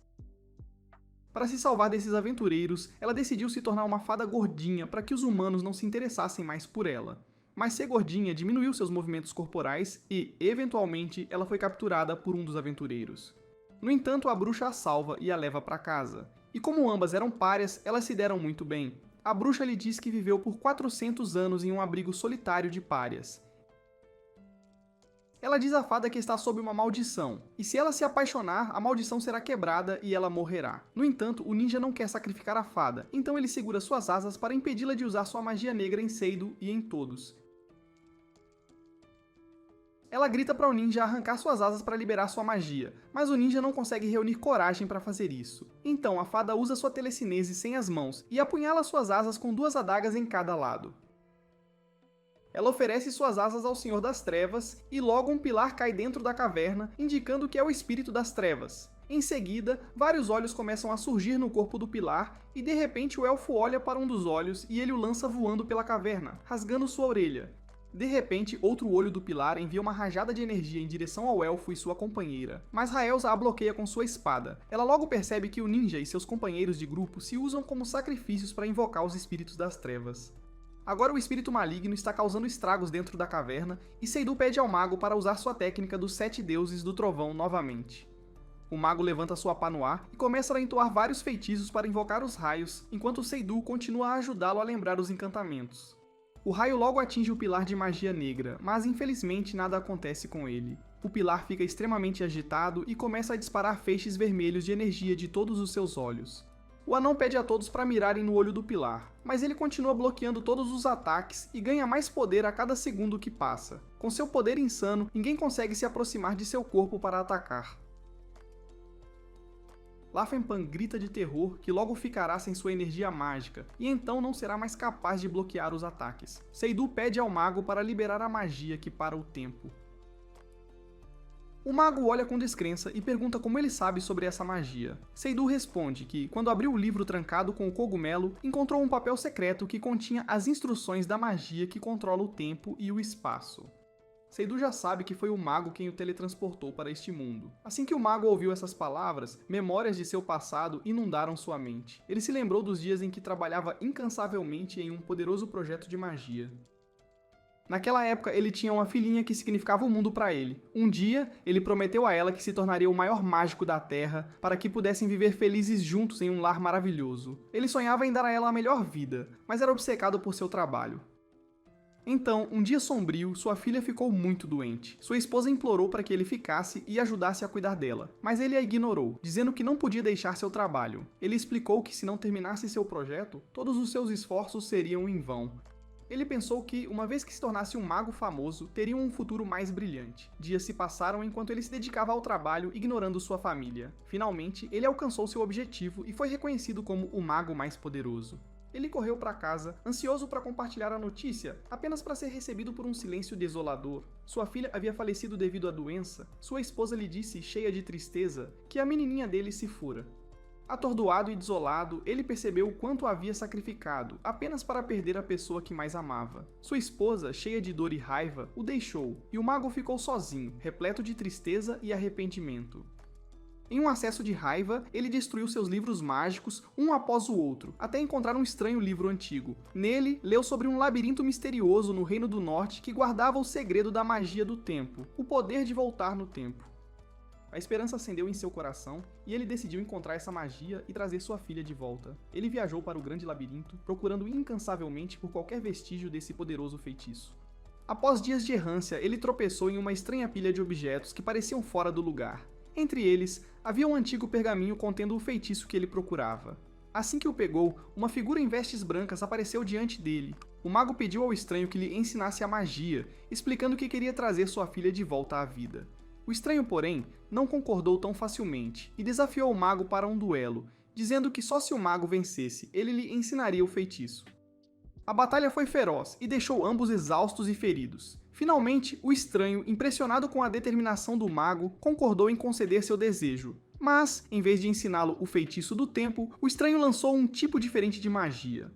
Para se salvar desses aventureiros, ela decidiu se tornar uma fada gordinha para que os humanos não se interessassem mais por ela. Mas ser gordinha diminuiu seus movimentos corporais e, eventualmente, ela foi capturada por um dos aventureiros. No entanto, a bruxa a salva e a leva para casa. E como ambas eram párias, elas se deram muito bem. A bruxa lhe diz que viveu por 400 anos em um abrigo solitário de párias. Ela diz à fada que está sob uma maldição, e se ela se apaixonar, a maldição será quebrada e ela morrerá. No entanto, o ninja não quer sacrificar a fada, então ele segura suas asas para impedi-la de usar sua magia negra em Seydur e em todos. Ela grita para o ninja arrancar suas asas para liberar sua magia, mas o ninja não consegue reunir coragem para fazer isso. Então a fada usa sua telecinese sem as mãos e apunhala suas asas com 2 adagas em cada lado. Ela oferece suas asas ao Senhor das Trevas e logo um pilar cai dentro da caverna, indicando que é o espírito das trevas. Em seguida, vários olhos começam a surgir no corpo do pilar e de repente o elfo olha para um dos olhos e ele o lança voando pela caverna, rasgando sua orelha. De repente, outro olho do pilar envia uma rajada de energia em direção ao elfo e sua companheira, mas Raelza a bloqueia com sua espada. Ela logo percebe que o ninja e seus companheiros de grupo se usam como sacrifícios para invocar os espíritos das trevas. Agora o espírito maligno está causando estragos dentro da caverna e Seydur pede ao mago para usar sua técnica dos 7 deuses do trovão novamente. O mago levanta sua pá no ar e começa a entoar vários feitiços para invocar os raios, enquanto Seydur continua a ajudá-lo a lembrar os encantamentos. O raio logo atinge o pilar de magia negra, mas infelizmente nada acontece com ele. O pilar fica extremamente agitado e começa a disparar feixes vermelhos de energia de todos os seus olhos. O anão pede a todos para mirarem no olho do pilar, mas ele continua bloqueando todos os ataques e ganha mais poder a cada segundo que passa. Com seu poder insano, ninguém consegue se aproximar de seu corpo para atacar. Lafenpan grita de terror que logo ficará sem sua energia mágica, e então não será mais capaz de bloquear os ataques. Seydur pede ao mago para liberar a magia que para o tempo. O mago olha com descrença e pergunta como ele sabe sobre essa magia. Seidu responde que, quando abriu o livro trancado com o cogumelo, encontrou um papel secreto que continha as instruções da magia que controla o tempo e o espaço. Seidu já sabe que foi o mago quem o teletransportou para este mundo. Assim que o mago ouviu essas palavras, memórias de seu passado inundaram sua mente. Ele se lembrou dos dias em que trabalhava incansavelmente em um poderoso projeto de magia. Naquela época, ele tinha uma filhinha que significava o mundo para ele. Um dia, ele prometeu a ela que se tornaria o maior mágico da Terra para que pudessem viver felizes juntos em um lar maravilhoso. Ele sonhava em dar a ela a melhor vida, mas era obcecado por seu trabalho. Então, um dia sombrio, sua filha ficou muito doente. Sua esposa implorou para que ele ficasse e ajudasse a cuidar dela, mas ele a ignorou, dizendo que não podia deixar seu trabalho. Ele explicou que se não terminasse seu projeto, todos os seus esforços seriam em vão. Ele pensou que, uma vez que se tornasse um mago famoso, teria um futuro mais brilhante. Dias se passaram enquanto ele se dedicava ao trabalho, ignorando sua família. Finalmente, ele alcançou seu objetivo e foi reconhecido como o mago mais poderoso. Ele correu para casa, ansioso para compartilhar a notícia, apenas para ser recebido por um silêncio desolador. Sua filha havia falecido devido à doença. Sua esposa lhe disse, cheia de tristeza, que a menininha dele se fora. Atordoado e desolado, ele percebeu o quanto havia sacrificado, apenas para perder a pessoa que mais amava. Sua esposa, cheia de dor e raiva, o deixou, e o mago ficou sozinho, repleto de tristeza e arrependimento. Em um acesso de raiva, ele destruiu seus livros mágicos, um após o outro, até encontrar um estranho livro antigo. Nele, leu sobre um labirinto misterioso no Reino do Norte que guardava o segredo da magia do tempo, o poder de voltar no tempo. A esperança acendeu em seu coração e ele decidiu encontrar essa magia e trazer sua filha de volta. Ele viajou para o grande labirinto, procurando incansavelmente por qualquer vestígio desse poderoso feitiço. Após dias de errância, ele tropeçou em uma estranha pilha de objetos que pareciam fora do lugar. Entre eles, havia um antigo pergaminho contendo o feitiço que ele procurava. Assim que o pegou, uma figura em vestes brancas apareceu diante dele. O mago pediu ao estranho que lhe ensinasse a magia, explicando que queria trazer sua filha de volta à vida. O estranho, porém, não concordou tão facilmente e desafiou o mago para um duelo, dizendo que só se o mago vencesse, ele lhe ensinaria o feitiço. A batalha foi feroz e deixou ambos exaustos e feridos. Finalmente, o estranho, impressionado com a determinação do mago, concordou em conceder seu desejo. Mas, em vez de ensiná-lo o feitiço do tempo, o estranho lançou um tipo diferente de magia.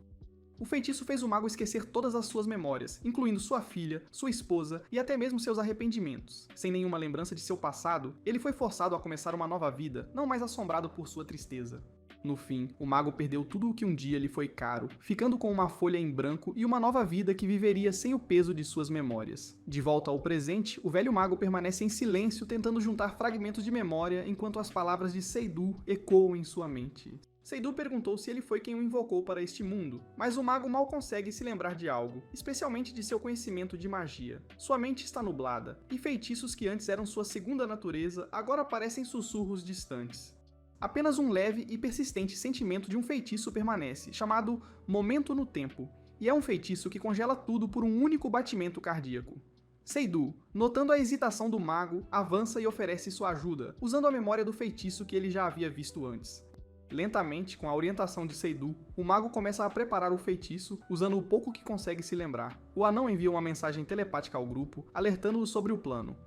O feitiço fez o mago esquecer todas as suas memórias, incluindo sua filha, sua esposa e até mesmo seus arrependimentos. Sem nenhuma lembrança de seu passado, ele foi forçado a começar uma nova vida, não mais assombrado por sua tristeza. No fim, o mago perdeu tudo o que um dia lhe foi caro, ficando com uma folha em branco e uma nova vida que viveria sem o peso de suas memórias. De volta ao presente, o velho mago permanece em silêncio tentando juntar fragmentos de memória enquanto as palavras de Seidu ecoam em sua mente. Seidu perguntou se ele foi quem o invocou para este mundo, mas o mago mal consegue se lembrar de algo, especialmente de seu conhecimento de magia. Sua mente está nublada, e feitiços que antes eram sua segunda natureza agora parecem sussurros distantes. Apenas um leve e persistente sentimento de um feitiço permanece, chamado Momento no Tempo, e é um feitiço que congela tudo por um único batimento cardíaco. Seidu, notando a hesitação do mago, avança e oferece sua ajuda, usando a memória do feitiço que ele já havia visto antes. Lentamente, com a orientação de Seidu, o mago começa a preparar o feitiço, usando o pouco que consegue se lembrar. O anão envia uma mensagem telepática ao grupo, alertando-os sobre o plano.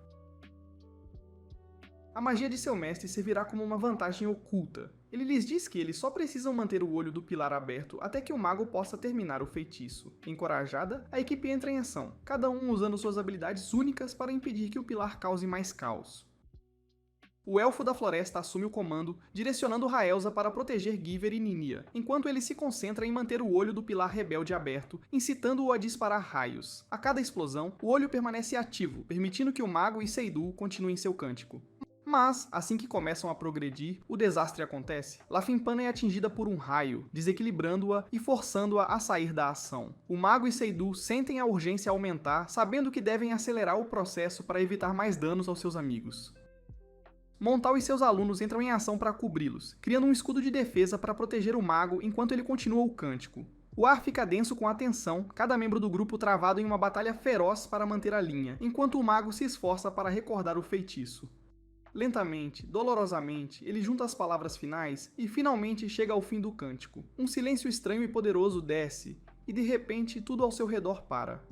A magia de seu mestre servirá como uma vantagem oculta. Ele lhes diz que eles só precisam manter o olho do pilar aberto até que o mago possa terminar o feitiço. Encorajada, a equipe entra em ação, cada um usando suas habilidades únicas para impedir que o pilar cause mais caos. O Elfo da Floresta assume o comando, direcionando Raelza para proteger Giver e Ninia, enquanto ele se concentra em manter o olho do pilar rebelde aberto, incitando-o a disparar raios. A cada explosão, o olho permanece ativo, permitindo que o mago e Seidu continuem seu cântico. Mas, assim que começam a progredir, o desastre acontece. Lafinpana é atingida por um raio, desequilibrando-a e forçando-a a sair da ação. O mago e Seidu sentem a urgência aumentar, sabendo que devem acelerar o processo para evitar mais danos aos seus amigos. Montal e seus alunos entram em ação para cobri-los, criando um escudo de defesa para proteger o mago enquanto ele continua o cântico. O ar fica denso com a tensão, cada membro do grupo travado em uma batalha feroz para manter a linha, enquanto o mago se esforça para recordar o feitiço. Lentamente, dolorosamente, ele junta as palavras finais e finalmente chega ao fim do cântico. Um silêncio estranho e poderoso desce, e de repente tudo ao seu redor para.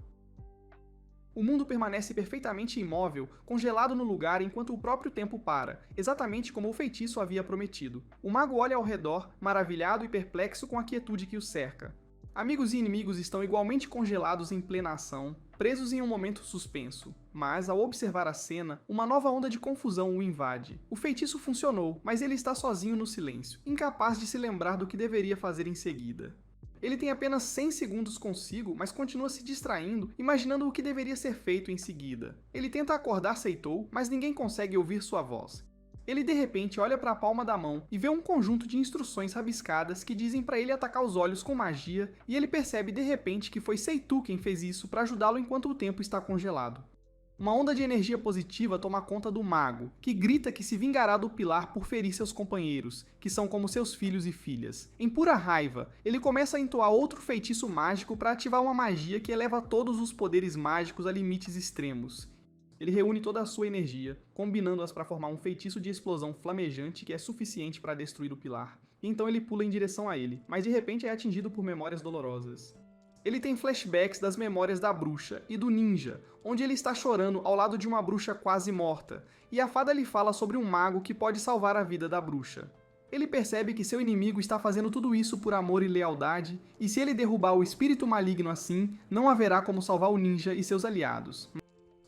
O mundo permanece perfeitamente imóvel, congelado no lugar enquanto o próprio tempo para, exatamente como o feitiço havia prometido. O mago olha ao redor, maravilhado e perplexo com a quietude que o cerca. Amigos e inimigos estão igualmente congelados em plena ação, presos em um momento suspenso. Mas, ao observar a cena, uma nova onda de confusão o invade. O feitiço funcionou, mas ele está sozinho no silêncio, incapaz de se lembrar do que deveria fazer em seguida. Ele tem apenas 100 segundos consigo, mas continua se distraindo, imaginando o que deveria ser feito em seguida. Ele tenta acordar Seitou, mas ninguém consegue ouvir sua voz. Ele de repente olha para a palma da mão e vê um conjunto de instruções rabiscadas que dizem para ele atacar os olhos com magia, e ele percebe de repente que foi Seitou quem fez isso para ajudá-lo enquanto o tempo está congelado. Uma onda de energia positiva toma conta do mago, que grita que se vingará do pilar por ferir seus companheiros, que são como seus filhos e filhas. Em pura raiva, ele começa a entoar outro feitiço mágico para ativar uma magia que eleva todos os poderes mágicos a limites extremos. Ele reúne toda a sua energia, combinando-as para formar um feitiço de explosão flamejante que é suficiente para destruir o pilar. E então ele pula em direção a ele, mas de repente é atingido por memórias dolorosas. Ele tem flashbacks das memórias da bruxa e do ninja, onde ele está chorando ao lado de uma bruxa quase morta, e a fada lhe fala sobre um mago que pode salvar a vida da bruxa. Ele percebe que seu inimigo está fazendo tudo isso por amor e lealdade, e se ele derrubar o espírito maligno assim, não haverá como salvar o ninja e seus aliados.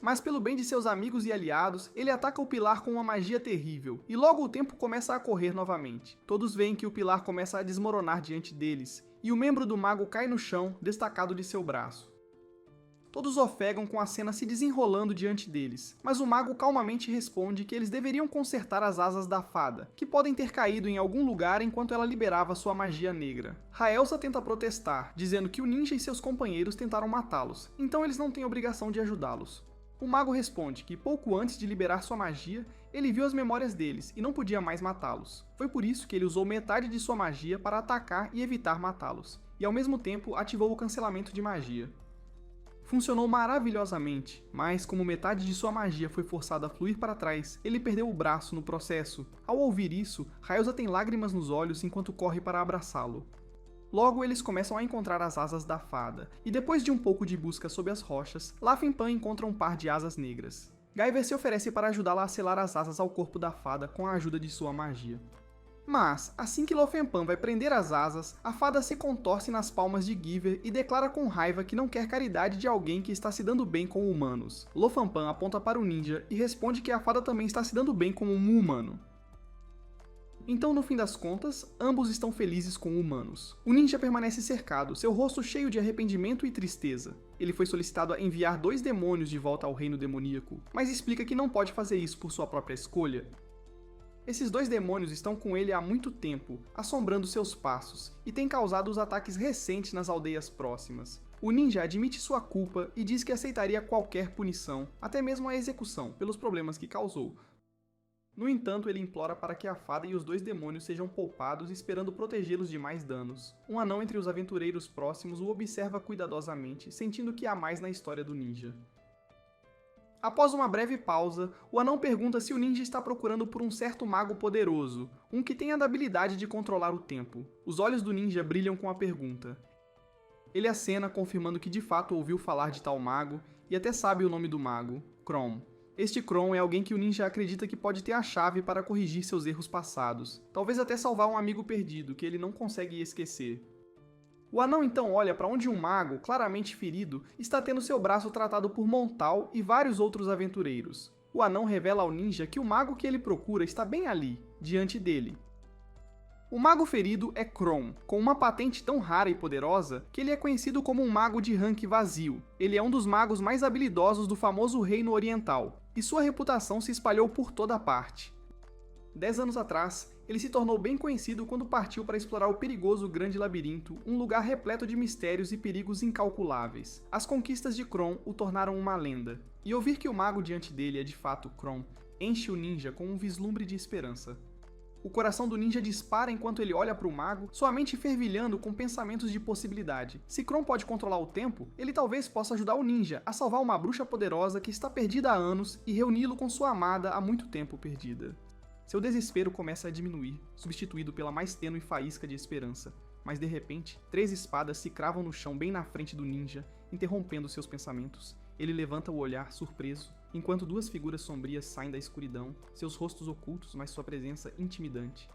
Mas pelo bem de seus amigos e aliados, ele ataca o pilar com uma magia terrível, e logo o tempo começa a correr novamente. Todos veem que o pilar começa a desmoronar diante deles, e o membro do mago cai no chão, destacado de seu braço. Todos ofegam com a cena se desenrolando diante deles, mas o mago calmamente responde que eles deveriam consertar as asas da fada, que podem ter caído em algum lugar enquanto ela liberava sua magia negra. Raelsa tenta protestar, dizendo que o ninja e seus companheiros tentaram matá-los, então eles não têm obrigação de ajudá-los. O mago responde que pouco antes de liberar sua magia, ele viu as memórias deles e não podia mais matá-los. Foi por isso que ele usou metade de sua magia para atacar e evitar matá-los, e ao mesmo tempo ativou o cancelamento de magia. Funcionou maravilhosamente, mas como metade de sua magia foi forçada a fluir para trás, ele perdeu o braço no processo. Ao ouvir isso, Raelsa tem lágrimas nos olhos enquanto corre para abraçá-lo. Logo, eles começam a encontrar as asas da fada, e depois de um pouco de busca sob as rochas, Lafenpan encontra um par de asas negras. Guyver se oferece para ajudá-la a selar as asas ao corpo da fada com a ajuda de sua magia. Mas, assim que Lofenpan vai prender as asas, a fada se contorce nas palmas de Guyver e declara com raiva que não quer caridade de alguém que está se dando bem com humanos. Lofenpan aponta para o ninja e responde que a fada também está se dando bem com um humano. Então, no fim das contas, ambos estão felizes com humanos. O ninja permanece cercado, seu rosto cheio de arrependimento e tristeza. Ele foi solicitado a enviar 2 demônios de volta ao reino demoníaco, mas explica que não pode fazer isso por sua própria escolha. Esses 2 demônios estão com ele há muito tempo, assombrando seus passos, e têm causado os ataques recentes nas aldeias próximas. O ninja admite sua culpa e diz que aceitaria qualquer punição, até mesmo a execução, pelos problemas que causou. No entanto, ele implora para que a fada e os 2 demônios sejam poupados, esperando protegê-los de mais danos. Um anão entre os aventureiros próximos o observa cuidadosamente, sentindo que há mais na história do ninja. Após uma breve pausa, o anão pergunta se o ninja está procurando por um certo mago poderoso, um que tenha a habilidade de controlar o tempo. Os olhos do ninja brilham com a pergunta. Ele acena, confirmando que de fato ouviu falar de tal mago, e até sabe o nome do mago, Chrom. Este Chrom é alguém que o ninja acredita que pode ter a chave para corrigir seus erros passados, talvez até salvar um amigo perdido que ele não consegue esquecer. O anão então olha para onde um mago, claramente ferido, está tendo seu braço tratado por Montal e vários outros aventureiros. O anão revela ao ninja que o mago que ele procura está bem ali, diante dele. O mago ferido é Chrom, com uma patente tão rara e poderosa que ele é conhecido como um mago de rank vazio. Ele é um dos magos mais habilidosos do famoso Reino Oriental, e sua reputação se espalhou por toda parte. 10 anos atrás, ele se tornou bem conhecido quando partiu para explorar o perigoso Grande Labirinto, um lugar repleto de mistérios e perigos incalculáveis. As conquistas de Chrom o tornaram uma lenda, e ouvir que o mago diante dele é de fato Chrom enche o ninja com um vislumbre de esperança. O coração do ninja dispara enquanto ele olha para o mago, sua mente fervilhando com pensamentos de possibilidade. Se Chrom pode controlar o tempo, ele talvez possa ajudar o ninja a salvar uma bruxa poderosa que está perdida há anos e reuni-lo com sua amada há muito tempo perdida. Seu desespero começa a diminuir, substituído pela mais tênue faísca de esperança. Mas de repente, 3 espadas se cravam no chão bem na frente do ninja, interrompendo seus pensamentos. Ele levanta o olhar surpreso, enquanto duas figuras sombrias saem da escuridão, seus rostos ocultos, mas sua presença intimidante.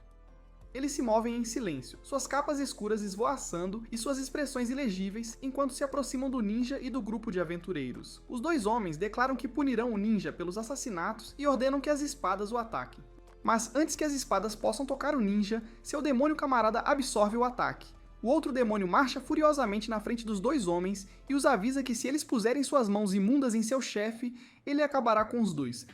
Eles se movem em silêncio, suas capas escuras esvoaçando e suas expressões ilegíveis enquanto se aproximam do ninja e do grupo de aventureiros. Os dois homens declaram que punirão o ninja pelos assassinatos e ordenam que as espadas o ataquem. Mas antes que as espadas possam tocar o ninja, seu demônio camarada absorve o ataque. O outro demônio marcha furiosamente na frente dos dois homens e os avisa que se eles puserem suas mãos imundas em seu chefe, ele acabará com os dois.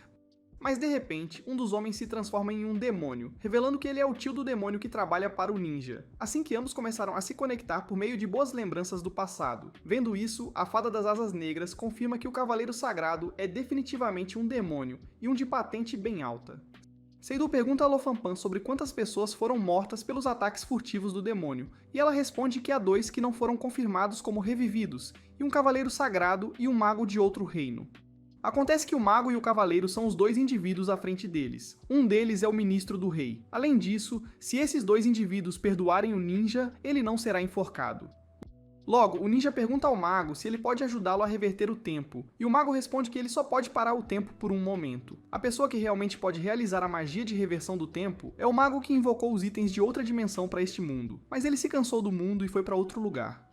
Mas de repente, um dos homens se transforma em um demônio, revelando que ele é o tio do demônio que trabalha para o ninja. Assim que ambos começaram a se conectar por meio de boas lembranças do passado. Vendo isso, a Fada das Asas Negras confirma que o Cavaleiro Sagrado é definitivamente um demônio, e um de patente bem alta. Seidu pergunta a Lo Fan Pan sobre quantas pessoas foram mortas pelos ataques furtivos do demônio, e ela responde que há 2 que não foram confirmados como revividos, e um Cavaleiro Sagrado e um Mago de outro reino. Acontece que o Mago e o Cavaleiro são os 2 indivíduos à frente deles. Um deles é o Ministro do Rei. Além disso, se esses 2 indivíduos perdoarem o ninja, ele não será enforcado. Logo, o ninja pergunta ao Mago se ele pode ajudá-lo a reverter o tempo, e o Mago responde que ele só pode parar o tempo por um momento. A pessoa que realmente pode realizar a magia de reversão do tempo é o Mago que invocou os itens de outra dimensão para este mundo, mas ele se cansou do mundo e foi para outro lugar.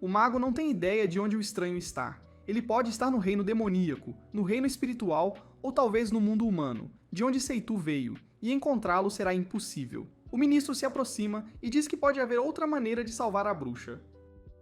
O Mago não tem ideia de onde o estranho está. Ele pode estar no reino demoníaco, no reino espiritual ou talvez no mundo humano, de onde Seitu veio, e encontrá-lo será impossível. O ministro se aproxima e diz que pode haver outra maneira de salvar a bruxa.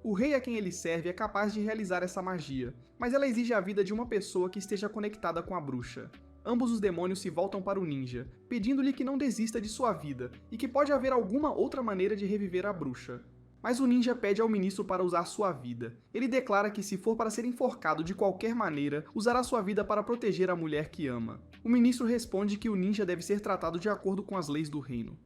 O rei a quem ele serve é capaz de realizar essa magia, mas ela exige a vida de uma pessoa que esteja conectada com a bruxa. Ambos os demônios se voltam para o ninja, pedindo-lhe que não desista de sua vida e que pode haver alguma outra maneira de reviver a bruxa. Mas o ninja pede ao ministro para usar sua vida. Ele declara que se for para ser enforcado de qualquer maneira, usará sua vida para proteger a mulher que ama. O ministro responde que o ninja deve ser tratado de acordo com as leis do reino.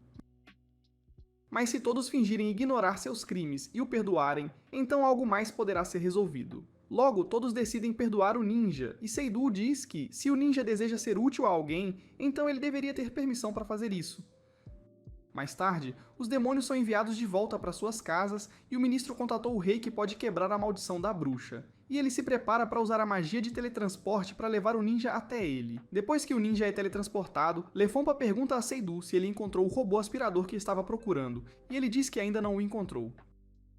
Mas se todos fingirem ignorar seus crimes e o perdoarem, então algo mais poderá ser resolvido. Logo, todos decidem perdoar o ninja, e Seidu diz que, se o ninja deseja ser útil a alguém, então ele deveria ter permissão para fazer isso. Mais tarde, os demônios são enviados de volta para suas casas e o ministro contatou o rei que pode quebrar a maldição da bruxa. E ele se prepara para usar a magia de teletransporte para levar o ninja até ele. Depois que o ninja é teletransportado, Lefonpa pergunta a Seidu se ele encontrou o robô aspirador que estava procurando, e ele diz que ainda não o encontrou.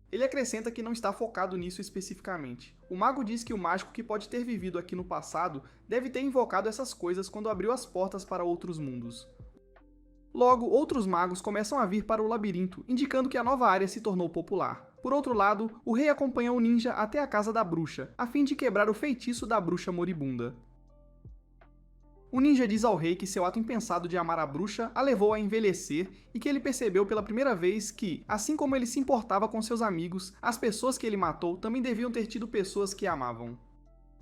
Ele acrescenta que não está focado nisso especificamente. O mago diz que o mágico que pode ter vivido aqui no passado deve ter invocado essas coisas quando abriu as portas para outros mundos. Logo, outros magos começam a vir para o labirinto, indicando que a nova área se tornou popular. Por outro lado, o rei acompanha o ninja até a casa da bruxa, a fim de quebrar o feitiço da bruxa moribunda. O ninja diz ao rei que seu ato impensado de amar a bruxa a levou a envelhecer e que ele percebeu pela primeira vez que, assim como ele se importava com seus amigos, as pessoas que ele matou também deviam ter tido pessoas que amavam.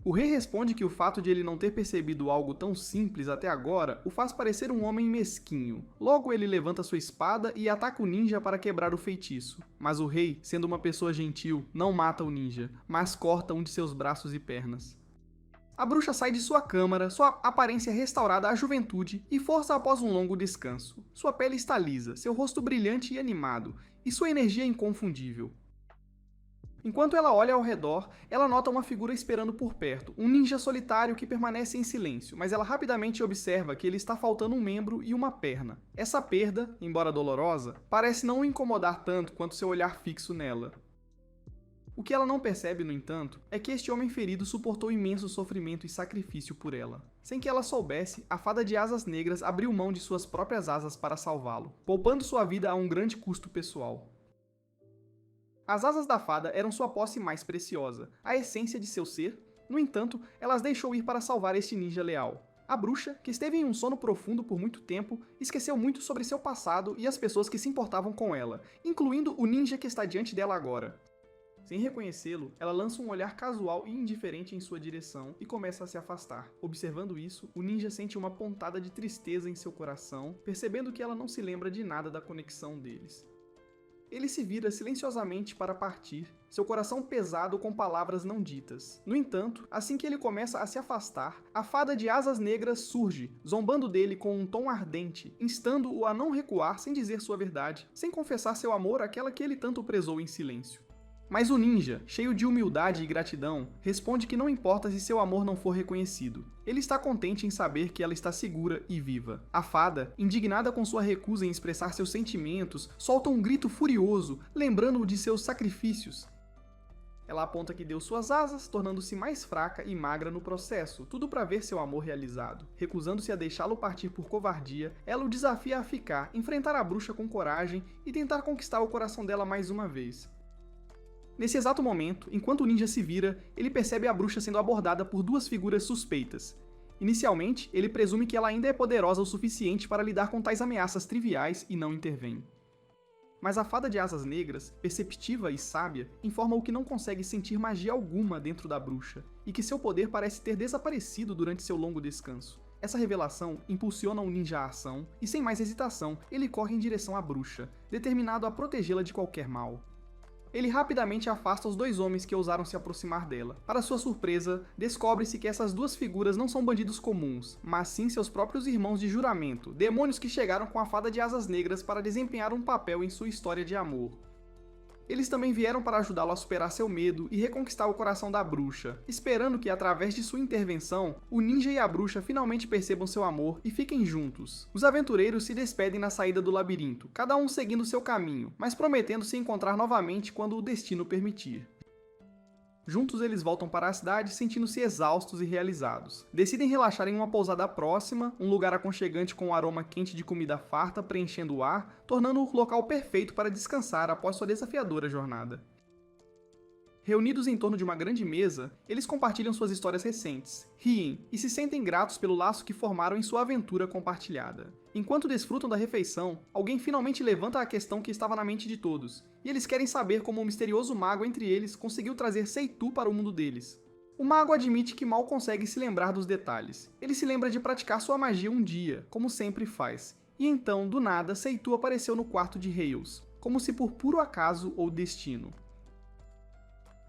O rei responde que o fato de ele não ter percebido algo tão simples até agora o faz parecer um homem mesquinho. Logo ele levanta sua espada e ataca o ninja para quebrar o feitiço. Mas o rei, sendo uma pessoa gentil, não mata o ninja, mas corta um de seus braços e pernas. A bruxa sai de sua câmara, sua aparência restaurada à juventude e força após um longo descanso. Sua pele está lisa, seu rosto brilhante e animado, e sua energia inconfundível. Enquanto ela olha ao redor, ela nota uma figura esperando por perto, um ninja solitário que permanece em silêncio, mas ela rapidamente observa que ele está faltando um membro e uma perna. Essa perda, embora dolorosa, parece não o incomodar tanto quanto seu olhar fixo nela. O que ela não percebe, no entanto, é que este homem ferido suportou imenso sofrimento e sacrifício por ela. Sem que ela soubesse, a Fada de Asas Negras abriu mão de suas próprias asas para salvá-lo, poupando sua vida a um grande custo pessoal. As asas da fada eram sua posse mais preciosa, a essência de seu ser. No entanto, elas deixou ir para salvar este ninja leal. A bruxa, que esteve em um sono profundo por muito tempo, esqueceu muito sobre seu passado e as pessoas que se importavam com ela, incluindo o ninja que está diante dela agora. Sem reconhecê-lo, ela lança um olhar casual e indiferente em sua direção e começa a se afastar. Observando isso, o ninja sente uma pontada de tristeza em seu coração, percebendo que ela não se lembra de nada da conexão deles. Ele se vira silenciosamente para partir, seu coração pesado com palavras não ditas. No entanto, assim que ele começa a se afastar, a Fada de Asas Negras surge, zombando dele com um tom ardente, instando-o a não recuar sem dizer sua verdade, sem confessar seu amor àquela que ele tanto prezou em silêncio. Mas o ninja, cheio de humildade e gratidão, responde que não importa se seu amor não for reconhecido. Ele está contente em saber que ela está segura e viva. A fada, indignada com sua recusa em expressar seus sentimentos, solta um grito furioso, lembrando-o de seus sacrifícios. Ela aponta que deu suas asas, tornando-se mais fraca e magra no processo, tudo para ver seu amor realizado. Recusando-se a deixá-lo partir por covardia, ela o desafia a ficar, enfrentar a bruxa com coragem e tentar conquistar o coração dela mais uma vez. Nesse exato momento, enquanto o ninja se vira, ele percebe a bruxa sendo abordada por duas figuras suspeitas. Inicialmente, ele presume que ela ainda é poderosa o suficiente para lidar com tais ameaças triviais e não intervém. Mas a fada de asas negras, perceptiva e sábia, informa-o que não consegue sentir magia alguma dentro da bruxa, e que seu poder parece ter desaparecido durante seu longo descanso. Essa revelação impulsiona o ninja à ação, e sem mais hesitação, ele corre em direção à bruxa, determinado a protegê-la de qualquer mal. Ele rapidamente afasta os dois homens que ousaram se aproximar dela. Para sua surpresa, descobre-se que essas duas figuras não são bandidos comuns, mas sim seus próprios irmãos de juramento, demônios que chegaram com a fada de asas negras para desempenhar um papel em sua história de amor. Eles também vieram para ajudá-lo a superar seu medo e reconquistar o coração da bruxa, esperando que, através de sua intervenção, o ninja e a bruxa finalmente percebam seu amor e fiquem juntos. Os aventureiros se despedem na saída do labirinto, cada um seguindo seu caminho, mas prometendo se encontrar novamente quando o destino permitir. Juntos eles voltam para a cidade sentindo-se exaustos e realizados. Decidem relaxar em uma pousada próxima, um lugar aconchegante com um aroma quente de comida farta preenchendo o ar, tornando o local perfeito para descansar após sua desafiadora jornada. Reunidos em torno de uma grande mesa, eles compartilham suas histórias recentes, riem e se sentem gratos pelo laço que formaram em sua aventura compartilhada. Enquanto desfrutam da refeição, alguém finalmente levanta a questão que estava na mente de todos, e eles querem saber como o misterioso mago entre eles conseguiu trazer Seitu para o mundo deles. O mago admite que mal consegue se lembrar dos detalhes. Ele se lembra de praticar sua magia um dia, como sempre faz, e então, do nada, Seitu apareceu no quarto de Hales, como se por puro acaso ou destino.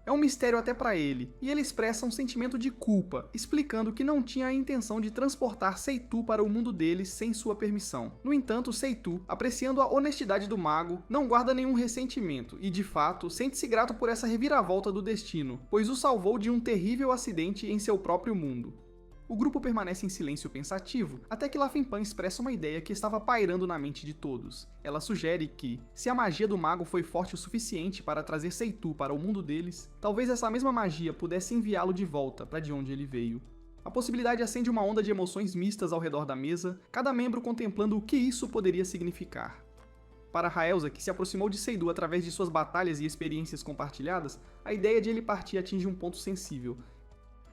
É um mistério até para ele, e ele expressa um sentimento de culpa, explicando que não tinha a intenção de transportar Seitu para o mundo deles sem sua permissão. No entanto, Seitu, apreciando a honestidade do mago, não guarda nenhum ressentimento e, de fato, sente-se grato por essa reviravolta do destino, pois o salvou de um terrível acidente em seu próprio mundo. O grupo permanece em silêncio pensativo, até que Lafinpan expressa uma ideia que estava pairando na mente de todos. Ela sugere que, se a magia do mago foi forte o suficiente para trazer Seitu para o mundo deles, talvez essa mesma magia pudesse enviá-lo de volta para de onde ele veio. A possibilidade acende uma onda de emoções mistas ao redor da mesa, cada membro contemplando o que isso poderia significar. Para Raelza, que se aproximou de Seidu através de suas batalhas e experiências compartilhadas, a ideia de ele partir atinge um ponto sensível.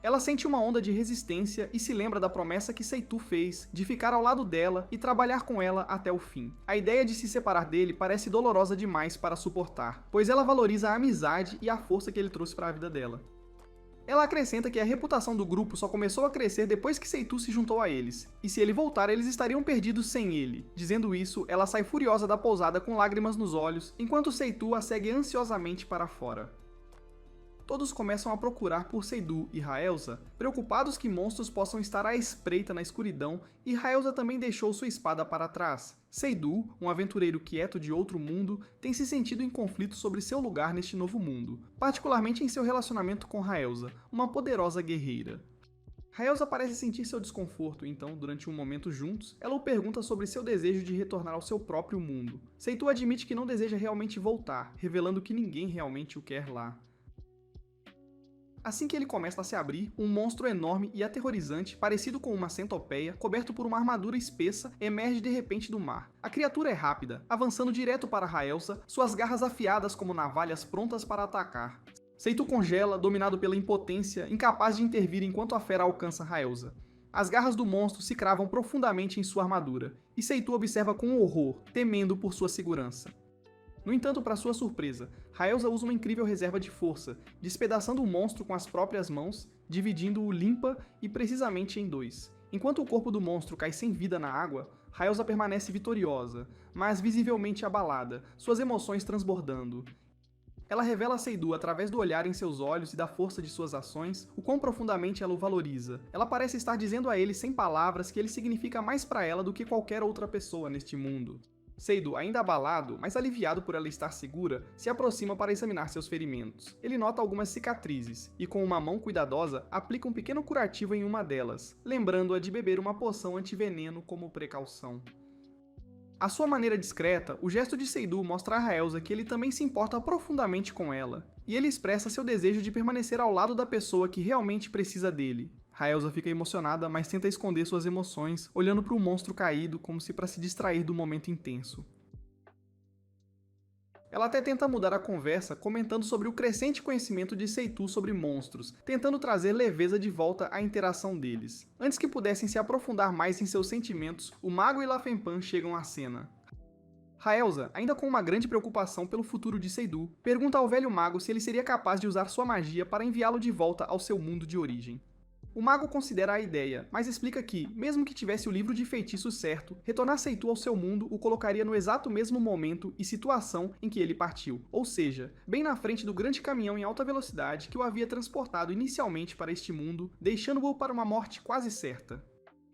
Ela sente uma onda de resistência e se lembra da promessa que Seitu fez de ficar ao lado dela e trabalhar com ela até o fim. A ideia de se separar dele parece dolorosa demais para suportar, pois ela valoriza a amizade e a força que ele trouxe para a vida dela. Ela acrescenta que a reputação do grupo só começou a crescer depois que Seitu se juntou a eles, e se ele voltar eles estariam perdidos sem ele. Dizendo isso, ela sai furiosa da pousada com lágrimas nos olhos, enquanto Seitu a segue ansiosamente para fora. Todos começam a procurar por Seidu e Raelza, preocupados que monstros possam estar à espreita na escuridão, e Raelza também deixou sua espada para trás. Seidu, um aventureiro quieto de outro mundo, tem se sentido em conflito sobre seu lugar neste novo mundo, particularmente em seu relacionamento com Raelza, uma poderosa guerreira. Raelza parece sentir seu desconforto, então, durante um momento juntos, ela o pergunta sobre seu desejo de retornar ao seu próprio mundo. Seidu admite que não deseja realmente voltar, revelando que ninguém realmente o quer lá. Assim que ele começa a se abrir, um monstro enorme e aterrorizante, parecido com uma centopeia, coberto por uma armadura espessa, emerge de repente do mar. A criatura é rápida, avançando direto para Raelza, suas garras afiadas como navalhas prontas para atacar. Seitu congela, dominado pela impotência, incapaz de intervir enquanto a fera alcança Raelza. As garras do monstro se cravam profundamente em sua armadura, e Seitu observa com horror, temendo por sua segurança. No entanto, para sua surpresa, Raelza usa uma incrível reserva de força, despedaçando o monstro com as próprias mãos, dividindo-o limpa e precisamente em dois. Enquanto o corpo do monstro cai sem vida na água, Raelza permanece vitoriosa, mas visivelmente abalada, suas emoções transbordando. Ela revela a Seidu através do olhar em seus olhos e da força de suas ações, o quão profundamente ela o valoriza. Ela parece estar dizendo a ele sem palavras que ele significa mais para ela do que qualquer outra pessoa neste mundo. Seidu, ainda abalado, mas aliviado por ela estar segura, se aproxima para examinar seus ferimentos. Ele nota algumas cicatrizes, e com uma mão cuidadosa, aplica um pequeno curativo em uma delas, lembrando-a de beber uma poção antiveneno como precaução. À sua maneira discreta, o gesto de Seidu mostra a Raelza que ele também se importa profundamente com ela, e ele expressa seu desejo de permanecer ao lado da pessoa que realmente precisa dele. Raelza fica emocionada, mas tenta esconder suas emoções, olhando para o monstro caído como se para se distrair do momento intenso. Ela até tenta mudar a conversa, comentando sobre o crescente conhecimento de Seitu sobre monstros, tentando trazer leveza de volta à interação deles. Antes que pudessem se aprofundar mais em seus sentimentos, o mago e Lafenpan chegam à cena. Raelza, ainda com uma grande preocupação pelo futuro de Seidu, pergunta ao velho mago se ele seria capaz de usar sua magia para enviá-lo de volta ao seu mundo de origem. O mago considera a ideia, mas explica que, mesmo que tivesse o livro de feitiços certo, retornar Seitu ao seu mundo o colocaria no exato mesmo momento e situação em que ele partiu, ou seja, bem na frente do grande caminhão em alta velocidade que o havia transportado inicialmente para este mundo, deixando-o para uma morte quase certa.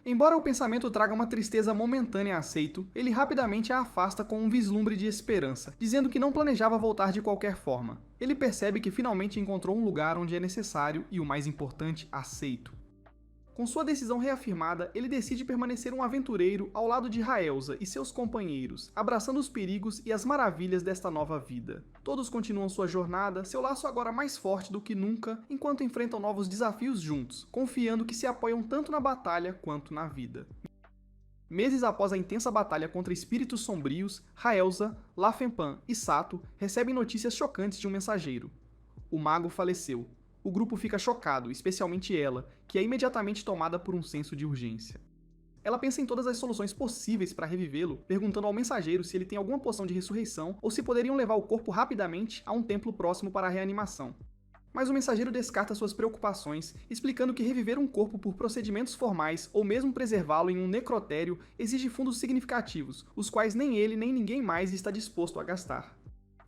Embora o pensamento traga uma tristeza momentânea a Seitu, ele rapidamente a afasta com um vislumbre de esperança, dizendo que não planejava voltar de qualquer forma. Ele percebe que finalmente encontrou um lugar onde é necessário e, o mais importante, aceito. Com sua decisão reafirmada, ele decide permanecer um aventureiro ao lado de Raelza e seus companheiros, abraçando os perigos e as maravilhas desta nova vida. Todos continuam sua jornada, seu laço agora mais forte do que nunca, enquanto enfrentam novos desafios juntos, confiando que se apoiam tanto na batalha quanto na vida. Meses após a intensa batalha contra espíritos sombrios, Raelza, Lafenpan e Sato recebem notícias chocantes de um mensageiro. O mago faleceu. O grupo fica chocado, especialmente ela, que é imediatamente tomada por um senso de urgência. Ela pensa em todas as soluções possíveis para revivê-lo, perguntando ao mensageiro se ele tem alguma poção de ressurreição ou se poderiam levar o corpo rapidamente a um templo próximo para a reanimação. Mas o mensageiro descarta suas preocupações, explicando que reviver um corpo por procedimentos formais ou mesmo preservá-lo em um necrotério exige fundos significativos, os quais nem ele nem ninguém mais está disposto a gastar.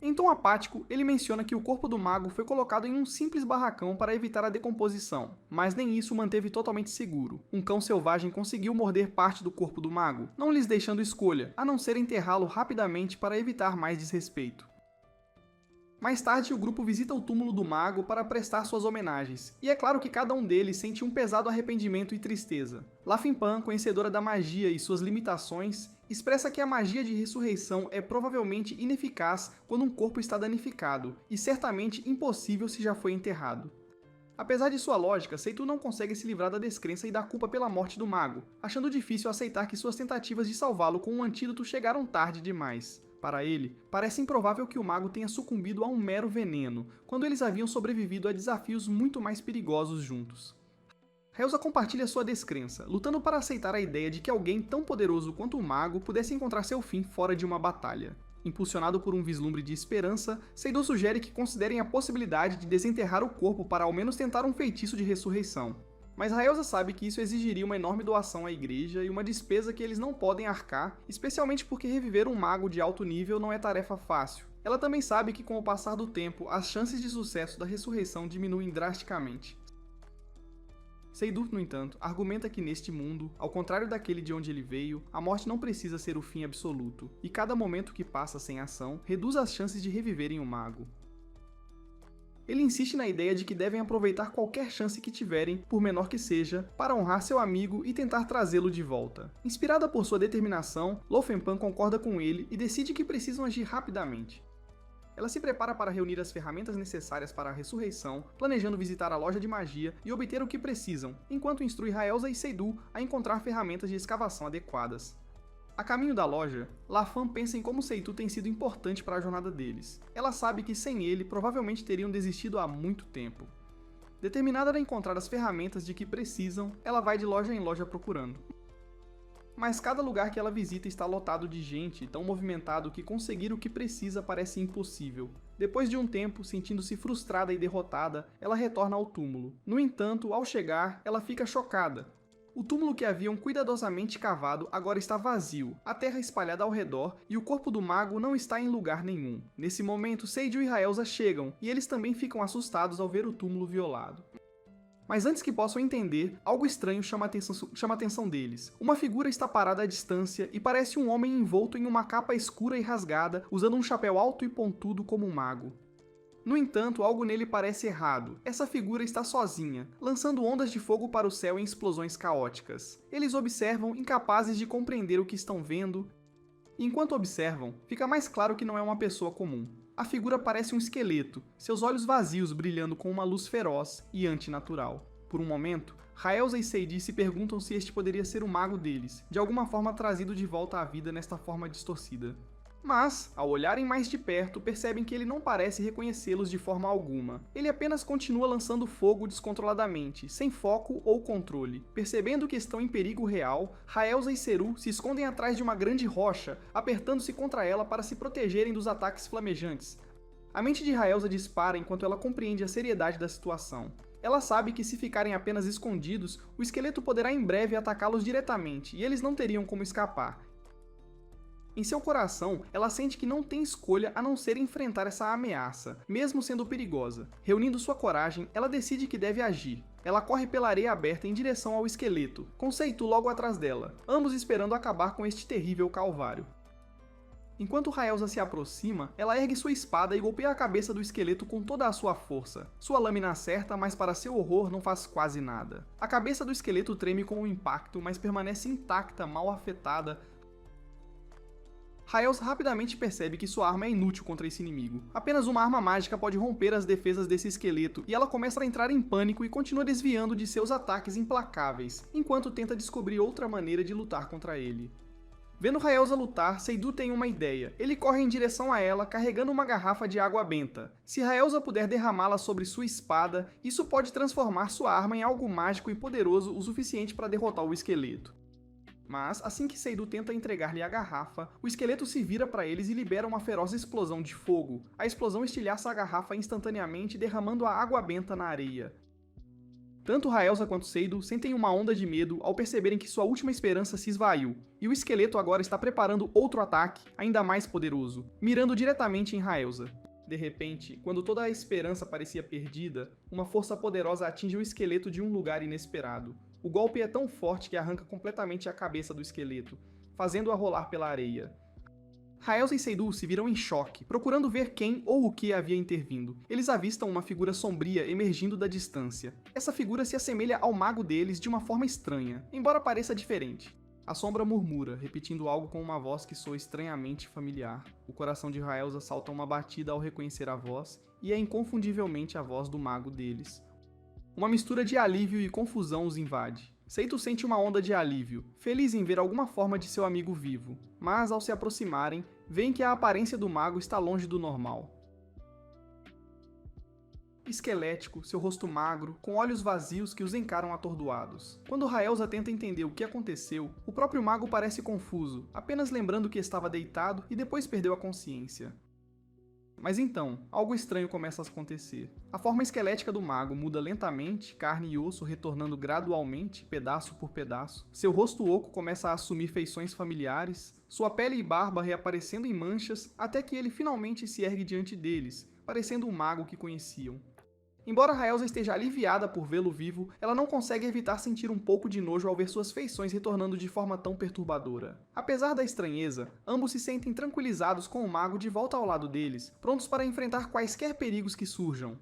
Em tom apático, ele menciona que o corpo do mago foi colocado em um simples barracão para evitar a decomposição, mas nem isso o manteve totalmente seguro. Um cão selvagem conseguiu morder parte do corpo do mago, não lhes deixando escolha, a não ser enterrá-lo rapidamente para evitar mais desrespeito. Mais tarde, o grupo visita o túmulo do mago para prestar suas homenagens, e é claro que cada um deles sente um pesado arrependimento e tristeza. Lafenpan, conhecedora da magia e suas limitações, expressa que a magia de ressurreição é provavelmente ineficaz quando um corpo está danificado, e certamente impossível se já foi enterrado. Apesar de sua lógica, Seitu não consegue se livrar da descrença e da culpa pela morte do mago, achando difícil aceitar que suas tentativas de salvá-lo com um antídoto chegaram tarde demais. Para ele, parece improvável que o mago tenha sucumbido a um mero veneno, quando eles haviam sobrevivido a desafios muito mais perigosos juntos. Raelza compartilha sua descrença, lutando para aceitar a ideia de que alguém tão poderoso quanto o mago pudesse encontrar seu fim fora de uma batalha. Impulsionado por um vislumbre de esperança, Seidu sugere que considerem a possibilidade de desenterrar o corpo para ao menos tentar um feitiço de ressurreição. Mas Raelza sabe que isso exigiria uma enorme doação à igreja e uma despesa que eles não podem arcar, especialmente porque reviver um mago de alto nível não é tarefa fácil. Ela também sabe que com o passar do tempo, as chances de sucesso da ressurreição diminuem drasticamente. Seidu, no entanto, argumenta que neste mundo, ao contrário daquele de onde ele veio, a morte não precisa ser o fim absoluto, e cada momento que passa sem ação reduz as chances de reviverem o mago. Ele insiste na ideia de que devem aproveitar qualquer chance que tiverem, por menor que seja, para honrar seu amigo e tentar trazê-lo de volta. Inspirada por sua determinação, Lafenpan concorda com ele e decide que precisam agir rapidamente. Ela se prepara para reunir as ferramentas necessárias para a ressurreição, planejando visitar a loja de magia e obter o que precisam, enquanto instrui Raelza e Seidu a encontrar ferramentas de escavação adequadas. A caminho da loja, Lafan pensa em como Seitu tem sido importante para a jornada deles. Ela sabe que sem ele provavelmente teriam desistido há muito tempo. Determinada a encontrar as ferramentas de que precisam, ela vai de loja em loja procurando. Mas cada lugar que ela visita está lotado de gente, tão movimentado que conseguir o que precisa parece impossível. Depois de um tempo, sentindo-se frustrada e derrotada, ela retorna ao túmulo. No entanto, ao chegar, ela fica chocada. O túmulo que haviam cuidadosamente cavado agora está vazio, a terra espalhada ao redor e o corpo do mago não está em lugar nenhum. Nesse momento, Seidu e Raelza chegam, e eles também ficam assustados ao ver o túmulo violado. Mas antes que possam entender, algo estranho chama a atenção deles. Uma figura está parada à distância e parece um homem envolto em uma capa escura e rasgada, usando um chapéu alto e pontudo como um mago. No entanto, algo nele parece errado. Essa figura está sozinha, lançando ondas de fogo para o céu em explosões caóticas. Eles observam, incapazes de compreender o que estão vendo. E enquanto observam, fica mais claro que não é uma pessoa comum. A figura parece um esqueleto, seus olhos vazios brilhando com uma luz feroz e antinatural. Por um momento, Raelza e Seidi se perguntam se este poderia ser o mago deles, de alguma forma trazido de volta à vida nesta forma distorcida. Mas, ao olharem mais de perto, percebem que ele não parece reconhecê-los de forma alguma. Ele apenas continua lançando fogo descontroladamente, sem foco ou controle. Percebendo que estão em perigo real, Raelza e Seru se escondem atrás de uma grande rocha, apertando-se contra ela para se protegerem dos ataques flamejantes. A mente de Raelza dispara enquanto ela compreende a seriedade da situação. Ela sabe que se ficarem apenas escondidos, o esqueleto poderá em breve atacá-los diretamente, e eles não teriam como escapar. Em seu coração, ela sente que não tem escolha a não ser enfrentar essa ameaça, mesmo sendo perigosa. Reunindo sua coragem, ela decide que deve agir. Ela corre pela areia aberta em direção ao esqueleto, com Seitu logo atrás dela, ambos esperando acabar com este terrível calvário. Enquanto Raelza se aproxima, ela ergue sua espada e golpeia a cabeça do esqueleto com toda a sua força. Sua lâmina acerta, mas para seu horror não faz quase nada. A cabeça do esqueleto treme com o impacto, mas permanece intacta, mal afetada. Raelza rapidamente percebe que sua arma é inútil contra esse inimigo. Apenas uma arma mágica pode romper as defesas desse esqueleto, e ela começa a entrar em pânico e continua desviando de seus ataques implacáveis, enquanto tenta descobrir outra maneira de lutar contra ele. Vendo Raelza lutar, Seidu tem uma ideia. Ele corre em direção a ela, carregando uma garrafa de água benta. Se Raelza puder derramá-la sobre sua espada, isso pode transformar sua arma em algo mágico e poderoso o suficiente para derrotar o esqueleto. Mas, assim que Seidu tenta entregar-lhe a garrafa, o esqueleto se vira para eles e libera uma feroz explosão de fogo. A explosão estilhaça a garrafa instantaneamente, derramando a água benta na areia. Tanto Raelza quanto Seidu sentem uma onda de medo ao perceberem que sua última esperança se esvaiu, e o esqueleto agora está preparando outro ataque, ainda mais poderoso, mirando diretamente em Raelza. De repente, quando toda a esperança parecia perdida, uma força poderosa atinge o esqueleto de um lugar inesperado. O golpe é tão forte que arranca completamente a cabeça do esqueleto, fazendo-a rolar pela areia. Raelza e Seidu se viram em choque, procurando ver quem ou o que havia intervindo. Eles avistam uma figura sombria emergindo da distância. Essa figura se assemelha ao mago deles de uma forma estranha, embora pareça diferente. A sombra murmura, repetindo algo com uma voz que soa estranhamente familiar. O coração de Raelza salta uma batida ao reconhecer a voz, e é inconfundivelmente a voz do mago deles. Uma mistura de alívio e confusão os invade. Seitu sente uma onda de alívio, feliz em ver alguma forma de seu amigo vivo, mas ao se aproximarem, veem que a aparência do mago está longe do normal. Esquelético, seu rosto magro, com olhos vazios que os encaram atordoados. Quando Raelza tenta entender o que aconteceu, o próprio mago parece confuso, apenas lembrando que estava deitado e depois perdeu a consciência. Mas então, algo estranho começa a acontecer. A forma esquelética do mago muda lentamente, carne e osso retornando gradualmente, pedaço por pedaço. Seu rosto oco começa a assumir feições familiares, sua pele e barba reaparecendo em manchas, até que ele finalmente se ergue diante deles, parecendo um mago que conheciam. Embora Raelza esteja aliviada por vê-lo vivo, ela não consegue evitar sentir um pouco de nojo ao ver suas feições retornando de forma tão perturbadora. Apesar da estranheza, ambos se sentem tranquilizados com o mago de volta ao lado deles, prontos para enfrentar quaisquer perigos que surjam.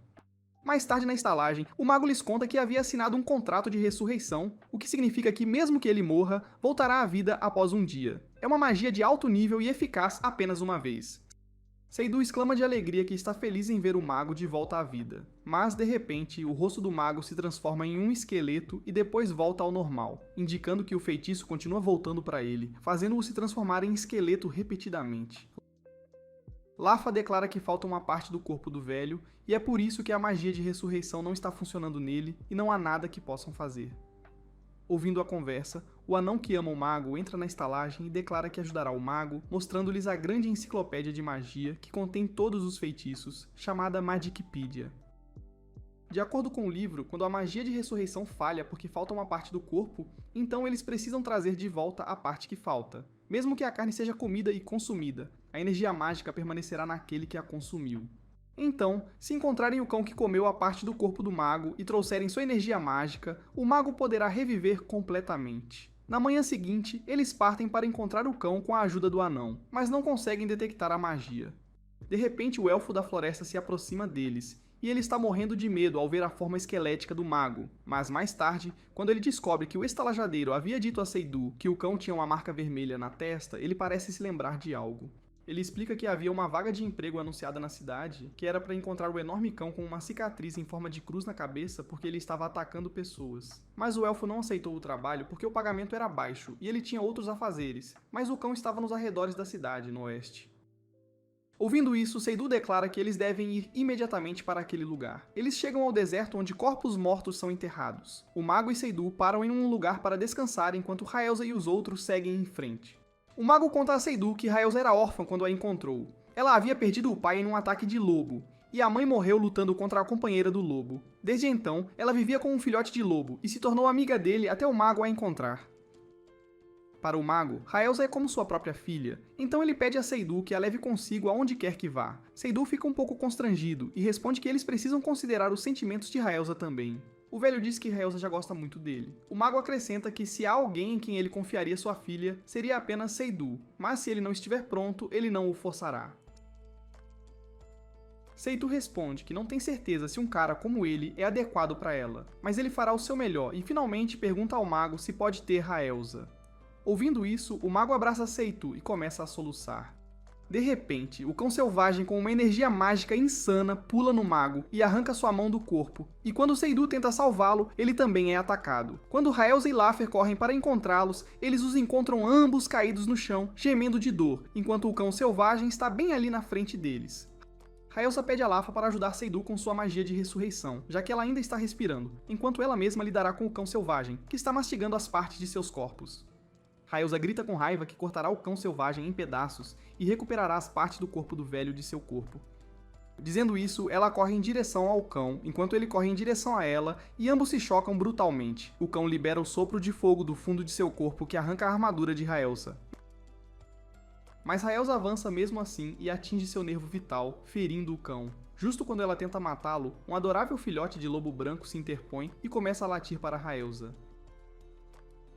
Mais tarde na estalagem, o mago lhes conta que havia assinado um contrato de ressurreição, o que significa que mesmo que ele morra, voltará à vida após um dia. É uma magia de alto nível e eficaz apenas uma vez. Seidu exclama de alegria que está feliz em ver o mago de volta à vida. Mas, de repente, o rosto do mago se transforma em um esqueleto e depois volta ao normal, indicando que o feitiço continua voltando para ele, fazendo-o se transformar em esqueleto repetidamente. Lafa declara que falta uma parte do corpo do velho, e é por isso que a magia de ressurreição não está funcionando nele e não há nada que possam fazer. Ouvindo a conversa, o anão que ama o mago entra na estalagem e declara que ajudará o mago, mostrando-lhes a grande enciclopédia de magia que contém todos os feitiços, chamada Magicpedia. De acordo com o livro, quando a magia de ressurreição falha porque falta uma parte do corpo, então eles precisam trazer de volta a parte que falta. Mesmo que a carne seja comida e consumida, a energia mágica permanecerá naquele que a consumiu. Então, se encontrarem o cão que comeu a parte do corpo do mago e trouxerem sua energia mágica, o mago poderá reviver completamente. Na manhã seguinte, eles partem para encontrar o cão com a ajuda do anão, mas não conseguem detectar a magia. De repente, o elfo da floresta se aproxima deles, e ele está morrendo de medo ao ver a forma esquelética do mago, mas mais tarde, quando ele descobre que o estalajadeiro havia dito a Seydu que o cão tinha uma marca vermelha na testa, ele parece se lembrar de algo. Ele explica que havia uma vaga de emprego anunciada na cidade, que era para encontrar o enorme cão com uma cicatriz em forma de cruz na cabeça porque ele estava atacando pessoas. Mas o elfo não aceitou o trabalho porque o pagamento era baixo e ele tinha outros afazeres, mas o cão estava nos arredores da cidade, no oeste. Ouvindo isso, Seydu declara que eles devem ir imediatamente para aquele lugar. Eles chegam ao deserto onde corpos mortos são enterrados. O mago e Seydu param em um lugar para descansar enquanto Raelza e os outros seguem em frente. O mago conta a Seydu que Raelza era órfã quando a encontrou. Ela havia perdido o pai em um ataque de lobo, e a mãe morreu lutando contra a companheira do lobo. Desde então, ela vivia com um filhote de lobo e se tornou amiga dele até o mago a encontrar. Para o mago, Raelza é como sua própria filha, então ele pede a Seydu que a leve consigo aonde quer que vá. Seydu fica um pouco constrangido e responde que eles precisam considerar os sentimentos de Raelza também. O velho diz que Raelza já gosta muito dele. O mago acrescenta que se há alguém em quem ele confiaria sua filha, seria apenas Seydu, mas se ele não estiver pronto, ele não o forçará. Seydu responde que não tem certeza se um cara como ele é adequado para ela, mas ele fará o seu melhor e finalmente pergunta ao mago se pode ter Raelza. Ouvindo isso, o mago abraça Seydu e começa a soluçar. De repente, o cão selvagem com uma energia mágica insana pula no mago e arranca sua mão do corpo, e quando Seydu tenta salvá-lo, ele também é atacado. Quando Raelza e Lafer correm para encontrá-los, eles os encontram ambos caídos no chão, gemendo de dor, enquanto o cão selvagem está bem ali na frente deles. Raelza pede a Lafer para ajudar Seydu com sua magia de ressurreição, já que ela ainda está respirando, enquanto ela mesma lidará com o cão selvagem, que está mastigando as partes de seus corpos. Raelza grita com raiva que cortará o cão selvagem em pedaços e recuperará as partes do corpo do velho de seu corpo. Dizendo isso, ela corre em direção ao cão, enquanto ele corre em direção a ela, e ambos se chocam brutalmente. O cão libera o sopro de fogo do fundo de seu corpo que arranca a armadura de Raelza. Mas Raelza avança mesmo assim e atinge seu nervo vital, ferindo o cão. Justo quando ela tenta matá-lo, um adorável filhote de lobo branco se interpõe e começa a latir para Raelza.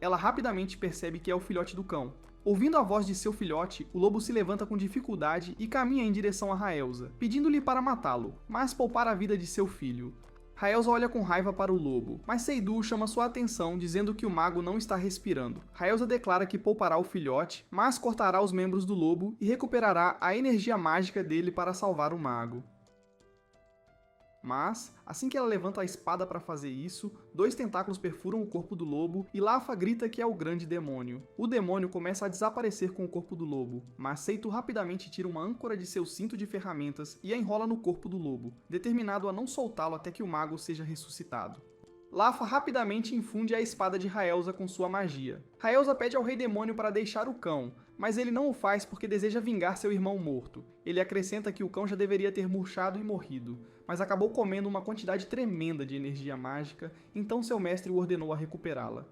Ela rapidamente percebe que é o filhote do cão. Ouvindo a voz de seu filhote, o lobo se levanta com dificuldade e caminha em direção a Raelza, pedindo-lhe para matá-lo, mas poupar a vida de seu filho. Raelza olha com raiva para o lobo, mas Seydu chama sua atenção dizendo que o mago não está respirando. Raelza declara que poupará o filhote, mas cortará os membros do lobo e recuperará a energia mágica dele para salvar o mago. Mas, assim que ela levanta a espada para fazer isso, dois tentáculos perfuram o corpo do lobo e Lafa grita que é o grande demônio. O demônio começa a desaparecer com o corpo do lobo, mas Seydu rapidamente tira uma âncora de seu cinto de ferramentas e a enrola no corpo do lobo, determinado a não soltá-lo até que o mago seja ressuscitado. Lafa rapidamente infunde a espada de Raelza com sua magia. Raelza pede ao Rei Demônio para deixar o cão, mas ele não o faz porque deseja vingar seu irmão morto. Ele acrescenta que o cão já deveria ter murchado e morrido, mas acabou comendo uma quantidade tremenda de energia mágica, então seu mestre o ordenou a recuperá-la.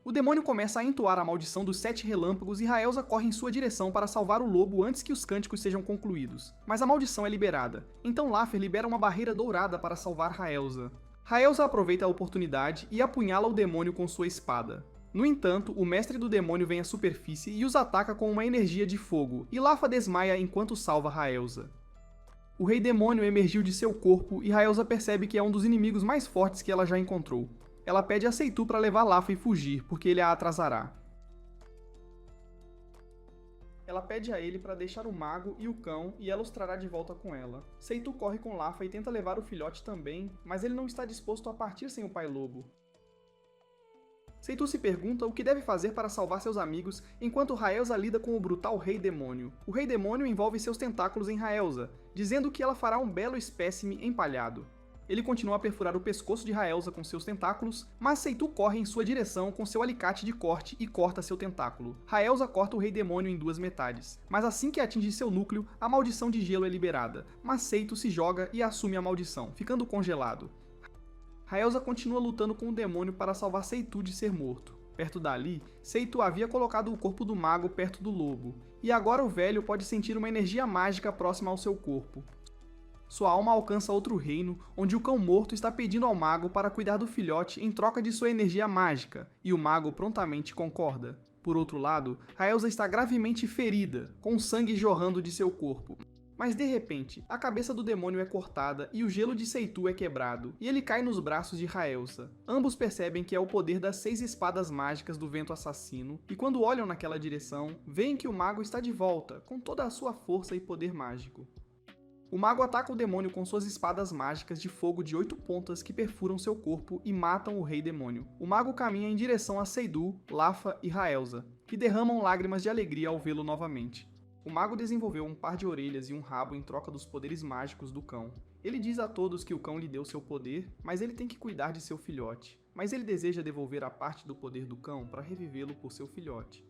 O demônio começa a entoar a maldição dos 7 relâmpagos e Raelza corre em sua direção para salvar o lobo antes que os cânticos sejam concluídos. Mas a maldição é liberada, então Lafer libera uma barreira dourada para salvar Raelza. Raelza aproveita a oportunidade e apunhala o demônio com sua espada. No entanto, o mestre do demônio vem à superfície e os ataca com uma energia de fogo, e Lafa desmaia enquanto salva Raelza. O Rei Demônio emergiu de seu corpo e Raelza percebe que é um dos inimigos mais fortes que ela já encontrou. Ela pede a Seydu para levar Lafa e fugir, porque ele a atrasará. Ela pede a ele para deixar o mago e o cão e ela os trará de volta com ela. Seydu corre com Lafa e tenta levar o filhote também, mas ele não está disposto a partir sem o pai lobo. Seydu se pergunta o que deve fazer para salvar seus amigos, enquanto Raelza lida com o brutal Rei Demônio. O Rei Demônio envolve seus tentáculos em Raelza, dizendo que ela fará um belo espécime empalhado. Ele continua a perfurar o pescoço de Raelza com seus tentáculos, mas Seydu corre em sua direção com seu alicate de corte e corta seu tentáculo. Raelza corta o Rei Demônio em 2 metades, mas assim que atinge seu núcleo, a maldição de gelo é liberada, mas Seydu se joga e assume a maldição, ficando congelado. Raelza continua lutando com o demônio para salvar Seydu de ser morto. Perto dali, Seydu havia colocado o corpo do mago perto do lobo, e agora o velho pode sentir uma energia mágica próxima ao seu corpo. Sua alma alcança outro reino, onde o cão morto está pedindo ao mago para cuidar do filhote em troca de sua energia mágica, e o mago prontamente concorda. Por outro lado, Raelza está gravemente ferida, com sangue jorrando de seu corpo. Mas de repente, a cabeça do demônio é cortada e o gelo de Seitu é quebrado, e ele cai nos braços de Raelza. Ambos percebem que é o poder das 6 espadas mágicas do vento assassino, e quando olham naquela direção, veem que o mago está de volta, com toda a sua força e poder mágico. O mago ataca o demônio com suas espadas mágicas de fogo de 8 pontas que perfuram seu corpo e matam o rei demônio. O mago caminha em direção a Seidu, Lafa e Raelza, que derramam lágrimas de alegria ao vê-lo novamente. O mago desenvolveu um par de orelhas e um rabo em troca dos poderes mágicos do cão. Ele diz a todos que o cão lhe deu seu poder, mas ele tem que cuidar de seu filhote. Mas ele deseja devolver a parte do poder do cão para revivê-lo por seu filhote.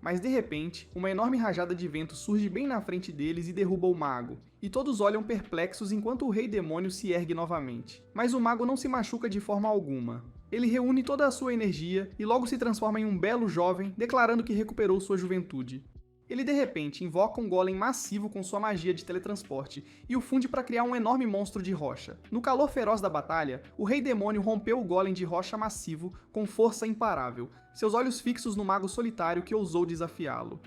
Mas de repente, uma enorme rajada de vento surge bem na frente deles e derruba o mago, e todos olham perplexos enquanto o rei demônio se ergue novamente. Mas o mago não se machuca de forma alguma. Ele reúne toda a sua energia e logo se transforma em um belo jovem, declarando que recuperou sua juventude. Ele de repente invoca um golem massivo com sua magia de teletransporte e o funde para criar um enorme monstro de rocha. No calor feroz da batalha, o rei demônio rompeu o golem de rocha massivo com força imparável, seus olhos fixos no mago solitário que ousou desafiá-lo.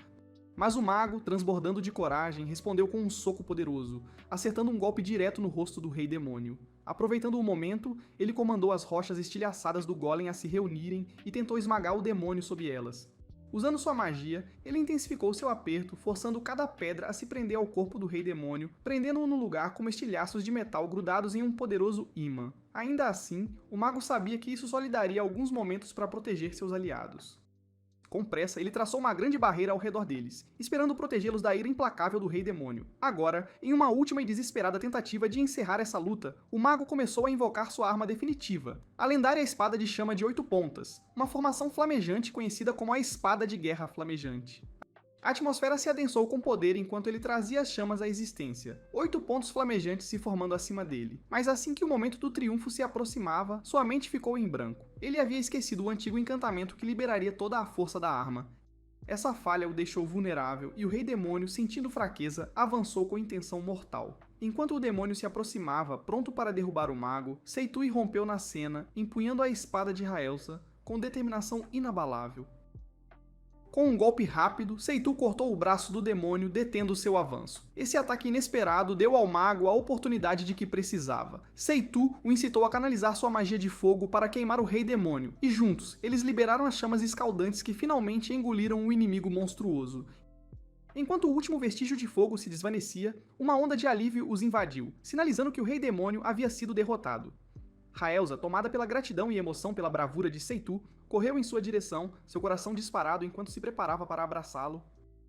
Mas o mago, transbordando de coragem, respondeu com um soco poderoso, acertando um golpe direto no rosto do rei demônio. Aproveitando o momento, ele comandou as rochas estilhaçadas do golem a se reunirem e tentou esmagar o demônio sob elas. Usando sua magia, ele intensificou seu aperto, forçando cada pedra a se prender ao corpo do rei demônio, prendendo-o no lugar como estilhaços de metal grudados em um poderoso ímã. Ainda assim, o mago sabia que isso só lhe daria alguns momentos para proteger seus aliados. Com pressa, ele traçou uma grande barreira ao redor deles, esperando protegê-los da ira implacável do rei demônio. Agora, em uma última e desesperada tentativa de encerrar essa luta, o mago começou a invocar sua arma definitiva, a lendária espada de chama de 8 pontas, uma formação flamejante conhecida como a Espada de Guerra Flamejante. A atmosfera se adensou com poder enquanto ele trazia as chamas à existência, 8 pontos flamejantes se formando acima dele. Mas assim que o momento do triunfo se aproximava, sua mente ficou em branco. Ele havia esquecido o antigo encantamento que liberaria toda a força da arma. Essa falha o deixou vulnerável e o rei demônio, sentindo fraqueza, avançou com intenção mortal. Enquanto o demônio se aproximava, pronto para derrubar o mago, Seitu irrompeu na cena, empunhando a espada de Raelza, com determinação inabalável. Com um golpe rápido, Seitu cortou o braço do demônio, detendo seu avanço. Esse ataque inesperado deu ao mago a oportunidade de que precisava. Seitu o incitou a canalizar sua magia de fogo para queimar o rei demônio, e juntos, eles liberaram as chamas escaldantes que finalmente engoliram o inimigo monstruoso. Enquanto o último vestígio de fogo se desvanecia, uma onda de alívio os invadiu, sinalizando que o rei demônio havia sido derrotado. Raelza, tomada pela gratidão e emoção pela bravura de Seitu, correu em sua direção, seu coração disparado enquanto se preparava para abraçá-lo.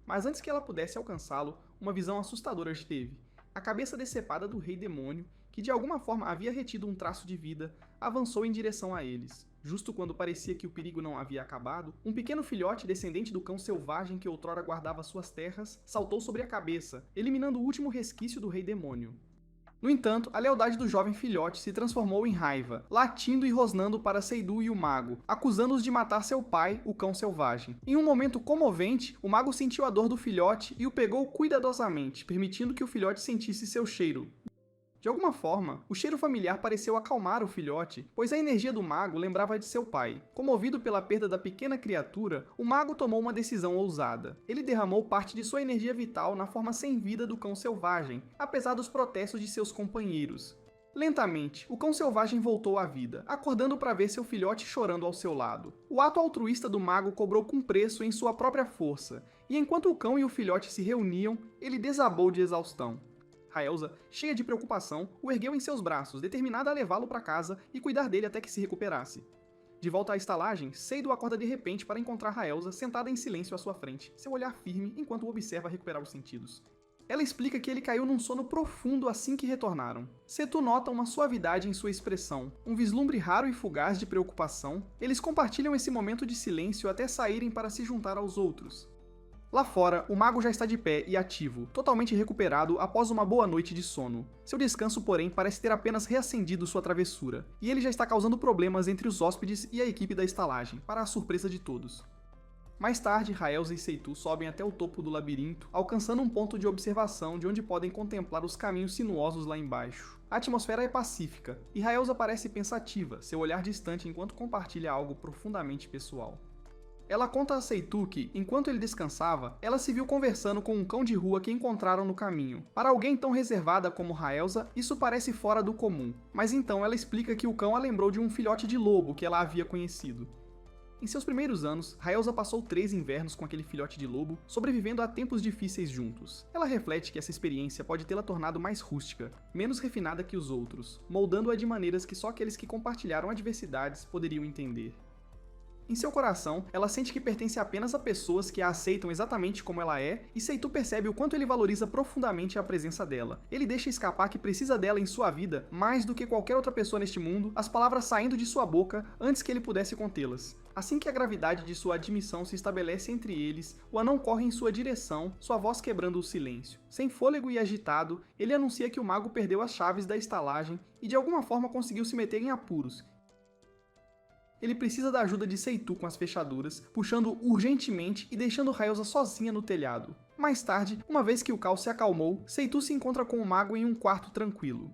Mas antes que ela pudesse alcançá-lo, uma visão assustadora esteve. A cabeça decepada do rei demônio, que de alguma forma havia retido um traço de vida, avançou em direção a eles. Justo quando parecia que o perigo não havia acabado, um pequeno filhote descendente do cão selvagem que outrora guardava suas terras, saltou sobre a cabeça, eliminando o último resquício do rei demônio. No entanto, a lealdade do jovem filhote se transformou em raiva, latindo e rosnando para Seidu e o mago, acusando-os de matar seu pai, o cão selvagem. Em um momento comovente, o mago sentiu a dor do filhote e o pegou cuidadosamente, permitindo que o filhote sentisse seu cheiro. De alguma forma, o cheiro familiar pareceu acalmar o filhote, pois a energia do mago lembrava de seu pai. Comovido pela perda da pequena criatura, o mago tomou uma decisão ousada. Ele derramou parte de sua energia vital na forma sem vida do cão selvagem, apesar dos protestos de seus companheiros. Lentamente, o cão selvagem voltou à vida, acordando para ver seu filhote chorando ao seu lado. O ato altruísta do mago cobrou com preço em sua própria força, e enquanto o cão e o filhote se reuniam, ele desabou de exaustão. Raelza, cheia de preocupação, o ergueu em seus braços, determinada a levá-lo para casa e cuidar dele até que se recuperasse. De volta à estalagem, Seidu acorda de repente para encontrar Raelza sentada em silêncio à sua frente, seu olhar firme enquanto o observa recuperar os sentidos. Ela explica que ele caiu num sono profundo assim que retornaram. Seidu nota uma suavidade em sua expressão, um vislumbre raro e fugaz de preocupação. Eles compartilham esse momento de silêncio até saírem para se juntar aos outros. Lá fora, o mago já está de pé e ativo, totalmente recuperado após uma boa noite de sono. Seu descanso, porém, parece ter apenas reacendido sua travessura, e ele já está causando problemas entre os hóspedes e a equipe da estalagem, para a surpresa de todos. Mais tarde, Raelza e Seitu sobem até o topo do labirinto, alcançando um ponto de observação de onde podem contemplar os caminhos sinuosos lá embaixo. A atmosfera é pacífica, e Raelza parece pensativa, seu olhar distante enquanto compartilha algo profundamente pessoal. Ela conta a Seitu que, enquanto ele descansava, ela se viu conversando com um cão de rua que encontraram no caminho. Para alguém tão reservada como Raelza, isso parece fora do comum, mas então ela explica que o cão a lembrou de um filhote de lobo que ela havia conhecido. Em seus primeiros anos, Raelza passou 3 invernos com aquele filhote de lobo, sobrevivendo a tempos difíceis juntos. Ela reflete que essa experiência pode tê-la tornado mais rústica, menos refinada que os outros, moldando-a de maneiras que só aqueles que compartilharam adversidades poderiam entender. Em seu coração, ela sente que pertence apenas a pessoas que a aceitam exatamente como ela é, e Seitu percebe o quanto ele valoriza profundamente a presença dela. Ele deixa escapar que precisa dela em sua vida mais do que qualquer outra pessoa neste mundo, as palavras saindo de sua boca antes que ele pudesse contê-las. Assim que a gravidade de sua admissão se estabelece entre eles, o anão corre em sua direção, sua voz quebrando o silêncio. Sem fôlego e agitado, ele anuncia que o mago perdeu as chaves da estalagem e de alguma forma conseguiu se meter em apuros. Ele precisa da ajuda de Seitu com as fechaduras, puxando urgentemente e deixando Raelza sozinha no telhado. Mais tarde, uma vez que o caos se acalmou, Seitu se encontra com o mago em um quarto tranquilo.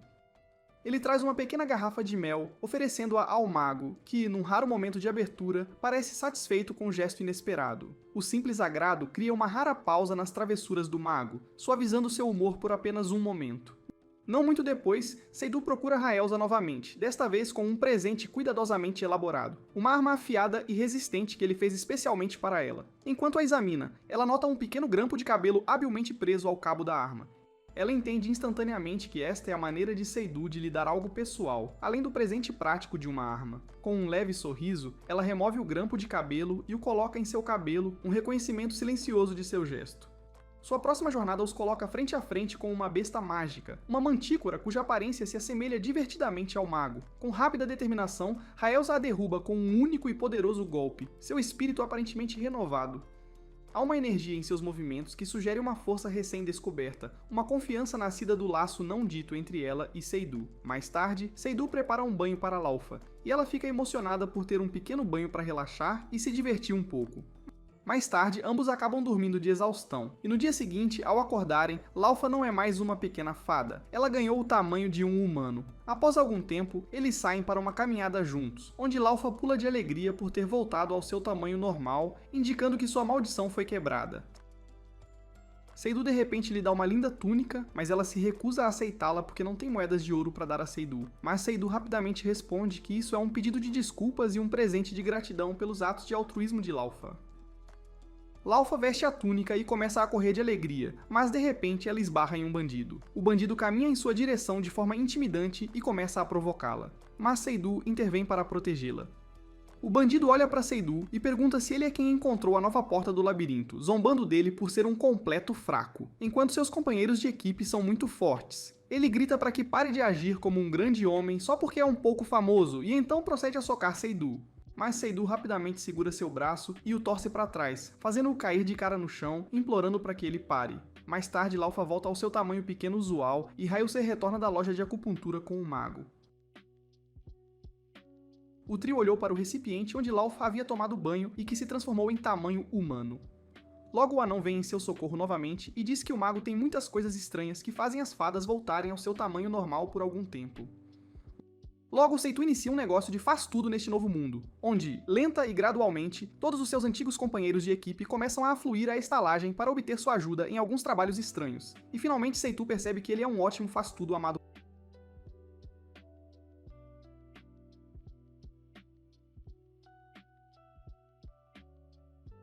Ele traz uma pequena garrafa de mel, oferecendo-a ao mago, que, num raro momento de abertura, parece satisfeito com o gesto inesperado. O simples agrado cria uma rara pausa nas travessuras do mago, suavizando seu humor por apenas um momento. Não muito depois, Seitu procura Raelza novamente, desta vez com um presente cuidadosamente elaborado. Uma arma afiada e resistente que ele fez especialmente para ela. Enquanto a examina, ela nota um pequeno grampo de cabelo habilmente preso ao cabo da arma. Ela entende instantaneamente que esta é a maneira de Seitu de lhe dar algo pessoal, além do presente prático de uma arma. Com um leve sorriso, ela remove o grampo de cabelo e o coloca em seu cabelo, um reconhecimento silencioso de seu gesto. Sua próxima jornada os coloca frente a frente com uma besta mágica, uma mantícora cuja aparência se assemelha divertidamente ao mago. Com rápida determinação, Raelza a derruba com um único e poderoso golpe, seu espírito aparentemente renovado. Há uma energia em seus movimentos que sugere uma força recém-descoberta, uma confiança nascida do laço não dito entre ela e Seitu. Mais tarde, Seitu prepara um banho para Laufey, e ela fica emocionada por ter um pequeno banho para relaxar e se divertir um pouco. Mais tarde, ambos acabam dormindo de exaustão, e no dia seguinte, ao acordarem, Laufey não é mais uma pequena fada, ela ganhou o tamanho de um humano. Após algum tempo, eles saem para uma caminhada juntos, onde Laufey pula de alegria por ter voltado ao seu tamanho normal, indicando que sua maldição foi quebrada. Seitu de repente lhe dá uma linda túnica, mas ela se recusa a aceitá-la porque não tem moedas de ouro para dar a Seitu. Mas Seitu rapidamente responde que isso é um pedido de desculpas e um presente de gratidão pelos atos de altruísmo de Laufey. Laufey veste a túnica e começa a correr de alegria, mas de repente ela esbarra em um bandido. O bandido caminha em sua direção de forma intimidante e começa a provocá-la, mas Seitu intervém para protegê-la. O bandido olha para Seitu e pergunta se ele é quem encontrou a nova porta do labirinto, zombando dele por ser um completo fraco, enquanto seus companheiros de equipe são muito fortes. Ele grita para que pare de agir como um grande homem só porque é um pouco famoso e então procede a socar Seitu. Mas Seitu rapidamente segura seu braço e o torce para trás, fazendo-o cair de cara no chão, implorando para que ele pare. Mais tarde, Laufey volta ao seu tamanho pequeno usual e Raelza retorna da loja de acupuntura com o mago. O trio olhou para o recipiente onde Laufey havia tomado banho e que se transformou em tamanho humano. Logo o anão vem em seu socorro novamente e diz que o mago tem muitas coisas estranhas que fazem as fadas voltarem ao seu tamanho normal por algum tempo. Logo, Seitu inicia um negócio de faz-tudo neste novo mundo, onde, lenta e gradualmente, todos os seus antigos companheiros de equipe começam a afluir à estalagem para obter sua ajuda em alguns trabalhos estranhos. E finalmente Seitu percebe que ele é um ótimo faz-tudo amado